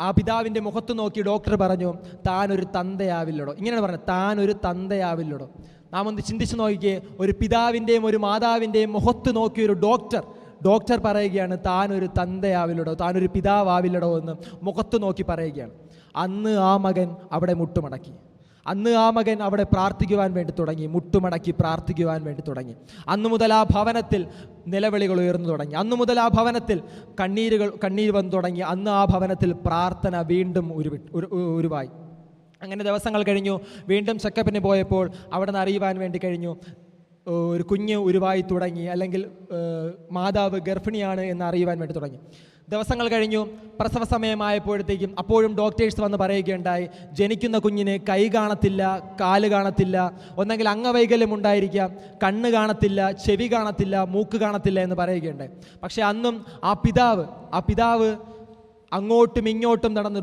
ആ പിതാവിൻ്റെ മുഖത്ത് നോക്കി ഡോക്ടർ പറഞ്ഞു, താനൊരു തന്തയാവില്ലടോ. ഇങ്ങനെയാണ് പറഞ്ഞത്, താനൊരു തന്തയാവില്ലടോ. നാം ഒന്ന് ചിന്തിച്ചു നോക്കിയേ, ഒരു പിതാവിൻ്റെയും ഒരു മാതാവിൻ്റെയും മുഖത്ത് നോക്കിയൊരു ഡോക്ടർ പറയുകയാണ്, താനൊരു തന്തയാവില്ലടോ, താനൊരു പിതാവാവില്ലടോ എന്ന് മുഖത്ത് നോക്കി പറയുകയാണ്. അന്ന് ആ മകൻ അവിടെ മുട്ടുമടക്കി. അന്ന് ആ മകൻ അവിടെ പ്രാർത്ഥിക്കുവാൻ വേണ്ടി തുടങ്ങി, മുട്ടുമടക്കി പ്രാർത്ഥിക്കുവാൻ വേണ്ടി തുടങ്ങി. അന്നു മുതൽ ആ ഭവനത്തിൽ നിലവിളികൾ ഉയർന്നു തുടങ്ങി. അന്നു മുതൽ ആ ഭവനത്തിൽ കണ്ണീർ വന്നു തുടങ്ങി. അന്ന് ആ ഭവനത്തിൽ പ്രാർത്ഥന വീണ്ടും ഉരുവായി. അങ്ങനെ ദിവസങ്ങൾ കഴിഞ്ഞു. വീണ്ടും ചെക്കപ്പിന് പോയപ്പോൾ അവിടെ നിന്ന് അറിയുവാൻ വേണ്ടി കഴിഞ്ഞു, ഒരു കുഞ്ഞ് ഉരുവായി തുടങ്ങി, അല്ലെങ്കിൽ മാതാവ് ഗർഭിണിയാണ് എന്ന് അറിയുവാൻ വേണ്ടി തുടങ്ങി. ദിവസങ്ങൾ കഴിഞ്ഞു. പ്രസവ സമയമായപ്പോഴത്തേക്കും അപ്പോഴും ഡോക്ടേഴ്സ് വന്ന് പറയുകയുണ്ടായി, ജനിക്കുന്ന കുഞ്ഞിന് കൈ കാണത്തില്ല, കാല് കാണത്തില്ല, ഒന്നെങ്കിൽ അംഗവൈകല്യം ഉണ്ടായിരിക്കാം, കണ്ണ് കാണത്തില്ല, ചെവി കാണത്തില്ല, മൂക്ക് കാണത്തില്ല എന്ന് പറയുകയുണ്ടായി. പക്ഷെ അന്നും ആ പിതാവ് അങ്ങോട്ടും ഇങ്ങോട്ടും നടന്ന്,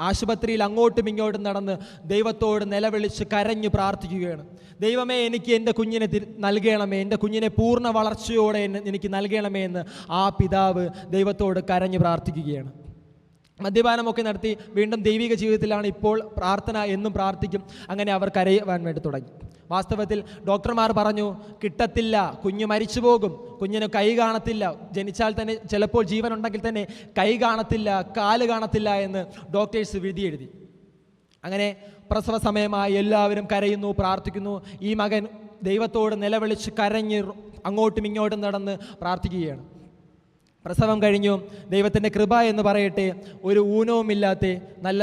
ആശുപത്രിയിൽ അങ്ങോട്ടും ഇങ്ങോട്ടും നടന്ന് ദൈവത്തോട് നിലവിളിച്ച് കരഞ്ഞു പ്രാർത്ഥിക്കുകയാണ്. ദൈവമേ, എനിക്ക് എൻ്റെ കുഞ്ഞിനെ നൽകണമേ, എൻ്റെ കുഞ്ഞിനെ പൂർണ്ണ വളർച്ചയോടെ എനിക്ക് നൽകണമേ എന്ന് ആ പിതാവ് ദൈവത്തോട് കരഞ്ഞു പ്രാർത്ഥിക്കുകയാണ്. മദ്യപാനമൊക്കെ നടത്തി വീണ്ടും ദൈവിക ജീവിതത്തിലാണ് ഇപ്പോൾ. പ്രാർത്ഥന എന്നും പ്രാർത്ഥിക്കും. അങ്ങനെ അവർ കരയുവാൻ വേണ്ടി തുടങ്ങി. വാസ്തവത്തിൽ ഡോക്ടർമാർ പറഞ്ഞു, കിട്ടത്തില്ല, കുഞ്ഞ് മരിച്ചു പോകും, കുഞ്ഞിന് കൈ കാണത്തില്ല, ജനിച്ചാൽ തന്നെ ചിലപ്പോൾ ജീവൻ ഉണ്ടെങ്കിൽ തന്നെ കൈ കാണത്തില്ല, കാല് കാണത്തില്ല എന്ന് ഡോക്ടേഴ്സ് വിധി എഴുതി. അങ്ങനെ പ്രസവ സമയമായി എല്ലാവരും കരയുന്നു, പ്രാർത്ഥിക്കുന്നു. ഈ മകൻ ദൈവത്തോട് നിലവിളിച്ച് കരഞ്ഞ് അങ്ങോട്ടും ഇങ്ങോട്ടും നടന്ന് പ്രാർത്ഥിക്കുകയാണ്. പ്രസവം കഴിഞ്ഞു. ദൈവത്തിൻ്റെ കൃപ എന്ന് പറയട്ടെ, ഒരു ഊനവുമില്ലാത്ത നല്ല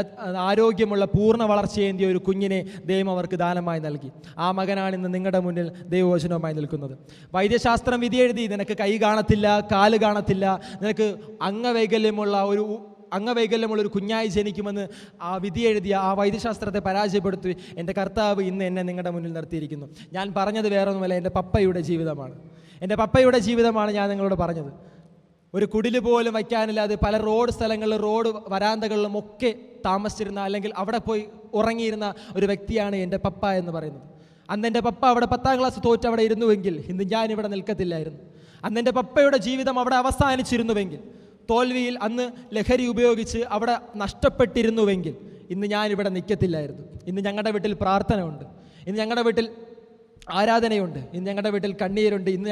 ആരോഗ്യമുള്ള പൂർണ്ണ വളർച്ചയേന്തിയ ഒരു കുഞ്ഞിനെ ദൈവം അവർക്ക് ദാനമായി നൽകി. ആ മകനാണ് ഇന്ന് നിങ്ങളുടെ മുന്നിൽ ദൈവവചനവുമായി നിൽക്കുന്നത്. വൈദ്യശാസ്ത്രം വിധി എഴുതി, നിനക്ക് കൈ കാണത്തില്ല, കാല് കാണത്തില്ല, നിനക്ക് അംഗവൈകല്യമുള്ള ഒരു കുഞ്ഞായി ജനിക്കുമെന്ന് ആ വിധി എഴുതിയ ആ വൈദ്യശാസ്ത്രത്തെ പരാജയപ്പെടുത്തി എൻ്റെ കർത്താവ് ഇന്ന് എന്നെ നിങ്ങളുടെ മുന്നിൽ നിർത്തിയിരിക്കുന്നു. ഞാൻ പറഞ്ഞത് വേറൊന്നുമല്ല, എൻ്റെ പപ്പയുടെ ജീവിതമാണ് ഞാൻ നിങ്ങളോട് പറഞ്ഞത്. ഒരു കുടില് പോലും വയ്ക്കാനില്ലാതെ പല റോഡ് സ്ഥലങ്ങളിലും റോഡ് വരാന്തകളിലും ഒക്കെ താമസിച്ചിരുന്ന, അല്ലെങ്കിൽ അവിടെ പോയി ഉറങ്ങിയിരുന്ന ഒരു വ്യക്തിയാണ് എൻ്റെ പപ്പ എന്ന് പറയുന്നത്. അന്ന് എൻ്റെ പപ്പ അവിടെ 10ാം ക്ലാസ് തോറ്റ് അവിടെ ഇരുന്നുവെങ്കിൽ ഇന്ന് ഞാനിവിടെ നിൽക്കത്തില്ലായിരുന്നു. അന്ന് എൻ്റെ പപ്പയുടെ ജീവിതം അവിടെ അവസാനിച്ചിരുന്നുവെങ്കിൽ, തോൽവിയിൽ അന്ന് ലഹരി ഉപയോഗിച്ച് അവിടെ നഷ്ടപ്പെട്ടിരുന്നുവെങ്കിൽ ഇന്ന് ഞാനിവിടെ നിൽക്കത്തില്ലായിരുന്നു. ഇന്ന് ഞങ്ങളുടെ വീട്ടിൽ പ്രാർത്ഥന ഉണ്ട്, ഇന്ന് ഞങ്ങളുടെ വീട്ടിൽ ആരാധനയുണ്ട്, ഇന്ന് ഞങ്ങളുടെ വീട്ടിൽ കണ്ണീരുണ്ട്, ഇന്ന്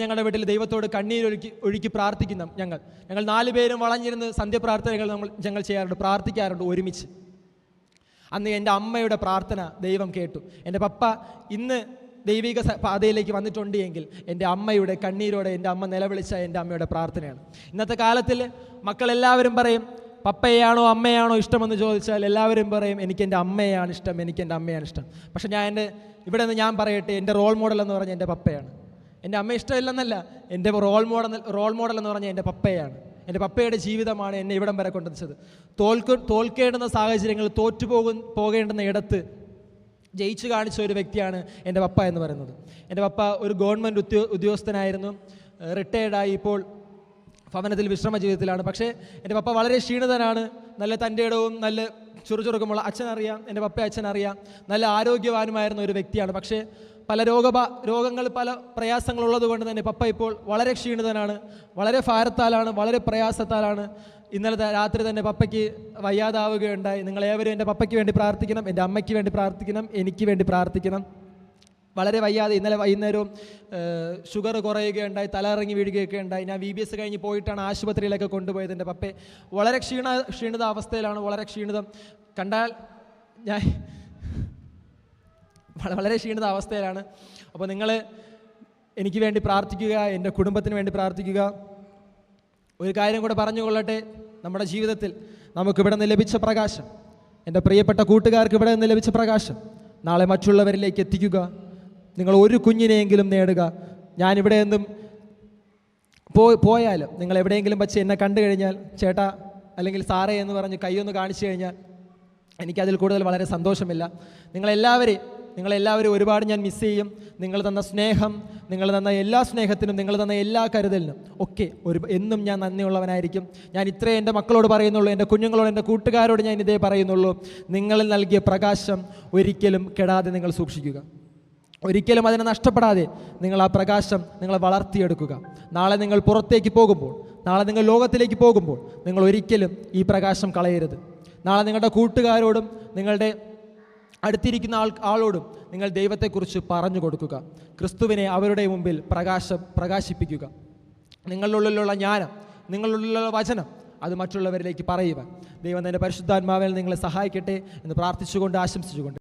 ഞങ്ങളുടെ വീട്ടിൽ ദൈവത്തോട് ഒഴുക്കി പ്രാർത്ഥിക്കുന്ന ഞങ്ങൾ 4 പേരും വളഞ്ഞിരുന്ന് സന്ധ്യപ്രാർത്ഥനകൾ ഞങ്ങൾ ചെയ്യാറുണ്ട്, പ്രാർത്ഥിക്കാറുണ്ട് ഒരുമിച്ച്. അന്ന് എൻ്റെ അമ്മയുടെ പ്രാർത്ഥന ദൈവം കേട്ടു. എൻ്റെ പപ്പ ഇന്ന് ദൈവിക പാതയിലേക്ക് വന്നിട്ടുണ്ട് എങ്കിൽ എൻ്റെ അമ്മയുടെ കണ്ണീരോടെ എൻ്റെ അമ്മ നിലവിളിച്ച എൻ്റെ അമ്മയുടെ പ്രാർത്ഥനയാണ്. ഇന്നത്തെ കാലത്തിൽ മക്കളെല്ലാവരും പറയും, പപ്പയാണോ അമ്മയാണോ ഇഷ്ടമെന്ന് ചോദിച്ചാൽ എല്ലാവരും പറയും, എനിക്ക് എൻ്റെ അമ്മയാണ് ഇഷ്ടം. പക്ഷെ ഇവിടെ നിന്ന് ഞാൻ പറയട്ടെ, എൻ്റെ റോൾ മോഡൽ എന്ന് പറഞ്ഞാൽ എൻ്റെ പപ്പയാണ്. എൻ്റെ അമ്മ ഇഷ്ടമില്ലെന്നല്ല, എൻ്റെ റോൾ മോഡൽ എന്ന് പറഞ്ഞാൽ എൻ്റെ പപ്പയാണ്. എൻ്റെ പപ്പയുടെ ജീവിതമാണ് എന്നെ ഇവിടം വരെ കൊണ്ടെത്തിച്ചത്. തോൽക്കേണ്ടുന്ന സാഹചര്യങ്ങൾ പോകേണ്ടുന്ന ഇടത്ത് ജയിച്ചു കാണിച്ച ഒരു വ്യക്തിയാണ് എൻ്റെ പപ്പ എന്ന് പറയുന്നത്. എൻ്റെ പപ്പ ഒരു ഗവൺമെൻറ് ഉദ്യോഗസ്ഥനായിരുന്നു, റിട്ടയർഡായി ഇപ്പോൾ ഭവനത്തിൽ വിശ്രമ ജീവിതത്തിലാണ്. പക്ഷേ എൻ്റെ പപ്പ വളരെ ക്ഷീണിതനാണ്. നല്ല തൻ്റെ ഇടവും നല്ല ചുറുചുറുക്കമുള്ള അച്ഛനറിയാം, എൻ്റെ പപ്പ അച്ഛനറിയാം, നല്ല ആരോഗ്യവാനുമായിരുന്ന ഒരു വ്യക്തിയാണ്. പക്ഷേ പല രോഗങ്ങൾ പല പ്രയാസങ്ങളുള്ളത് കൊണ്ട് തന്നെ പപ്പ ഇപ്പോൾ വളരെ ക്ഷീണിതനാണ്, വളരെ ഭാരത്താലാണ്, വളരെ പ്രയാസത്താലാണ്. ഇന്നലെ രാത്രി തന്നെ പപ്പയ്ക്ക് വയ്യാതാവുകയുണ്ടായി. നിങ്ങളേവരും എൻ്റെ പപ്പയ്ക്ക് വേണ്ടി പ്രാർത്ഥിക്കണം, എൻ്റെ അമ്മയ്ക്ക് വേണ്ടി പ്രാർത്ഥിക്കണം, എനിക്ക് വേണ്ടി പ്രാർത്ഥിക്കണം. വളരെ വയ്യാതെ ഇന്നലെ വൈകുന്നേരവും ഷുഗർ കുറയുകയുണ്ടായി, തലയിറങ്ങി വീഴുകയൊക്കെ ഉണ്ടായി. ഞാൻ VBS കഴിഞ്ഞ് പോയിട്ടാണ് ആശുപത്രിയിലൊക്കെ കൊണ്ടുപോയത്. എൻ്റെ പപ്പയെ വളരെ ക്ഷീണിത അവസ്ഥയിലാണ്, വളരെ ക്ഷീണിതം കണ്ടാൽ ഞാൻ വളരെ ക്ഷീണിത അവസ്ഥയിലാണ്. അപ്പോൾ നിങ്ങൾ എനിക്ക് വേണ്ടി പ്രാർത്ഥിക്കുക, എൻ്റെ കുടുംബത്തിന് വേണ്ടി പ്രാർത്ഥിക്കുക. ഒരു കാര്യം കൂടെ പറഞ്ഞുകൊള്ളട്ടെ, നമ്മുടെ ജീവിതത്തിൽ നമുക്കിവിടെ നിന്ന് ലഭിച്ച പ്രകാശം, എൻ്റെ പ്രിയപ്പെട്ട കൂട്ടുകാർക്ക് ഇവിടെ നിന്ന് ലഭിച്ച പ്രകാശം നാളെ മറ്റുള്ളവരിലേക്ക് എത്തിക്കുക. നിങ്ങൾ ഒരു കുഞ്ഞിനെയെങ്കിലും നേടുക. ഞാനിവിടെ നിന്നും പോയാലും നിങ്ങൾ എവിടെയെങ്കിലും വച്ച് എന്നെ കണ്ടു കഴിഞ്ഞാൽ ചേട്ടാ അല്ലെങ്കിൽ സാറേ എന്ന് പറഞ്ഞ് കൈയൊന്ന് കാണിച്ചു കഴിഞ്ഞാൽ എനിക്കതിൽ കൂടുതൽ വളരെ സന്തോഷമില്ല. നിങ്ങളെല്ലാവരും ഒരുപാട് ഞാൻ മിസ് ചെയ്യും. നിങ്ങൾ തന്ന സ്നേഹം, നിങ്ങൾ തന്ന എല്ലാ സ്നേഹത്തിനും, നിങ്ങൾ തന്ന എല്ലാ കരുതലിനും ഒക്കെ എന്നും ഞാൻ നന്ദിയുള്ളവനായിരിക്കും. ഞാൻ ഇത്രേ എൻ്റെ മക്കളോട് പറയുന്നുള്ളൂ, എൻ്റെ കുഞ്ഞുങ്ങളോട്, എൻ്റെ കൂട്ടുകാരോട് ഞാൻ ഇതേ പറയുന്നുള്ളൂ. നിങ്ങളിൽ നൽകിയ പ്രകാശം ഒരിക്കലും കെടാതെ നിങ്ങൾ സൂക്ഷിക്കുക. ഒരിക്കലും അതിനെ നഷ്ടപ്പെടാതെ നിങ്ങൾ ആ പ്രകാശം നിങ്ങളെ വളർത്തിയെടുക്കുക. നാളെ നിങ്ങൾ പുറത്തേക്ക് പോകുമ്പോൾ, നാളെ നിങ്ങൾ ലോകത്തിലേക്ക് പോകുമ്പോൾ നിങ്ങൾ ഒരിക്കലും ഈ പ്രകാശം കളയരുത്. നാളെ നിങ്ങളുടെ കൂട്ടുകാരോടും നിങ്ങളുടെ അടുത്തിരിക്കുന്ന ആളോടും നിങ്ങൾ ദൈവത്തെക്കുറിച്ച് പറഞ്ഞു കൊടുക്കുക. ക്രിസ്തുവിനെ അവരുടെ മുമ്പിൽ പ്രകാശിപ്പിക്കുക. നിങ്ങളുള്ളിലുള്ള ജ്ഞാനം, നിങ്ങളുള്ളിലുള്ള വചനം അത് മറ്റുള്ളവരിലേക്ക് പറയുക. ദൈവം തൻ്റെ പരിശുദ്ധാത്മാവിൽ നിങ്ങളെ സഹായിക്കട്ടെ എന്ന് പ്രാർത്ഥിച്ചുകൊണ്ട്, ആശംസിച്ചുകൊണ്ട്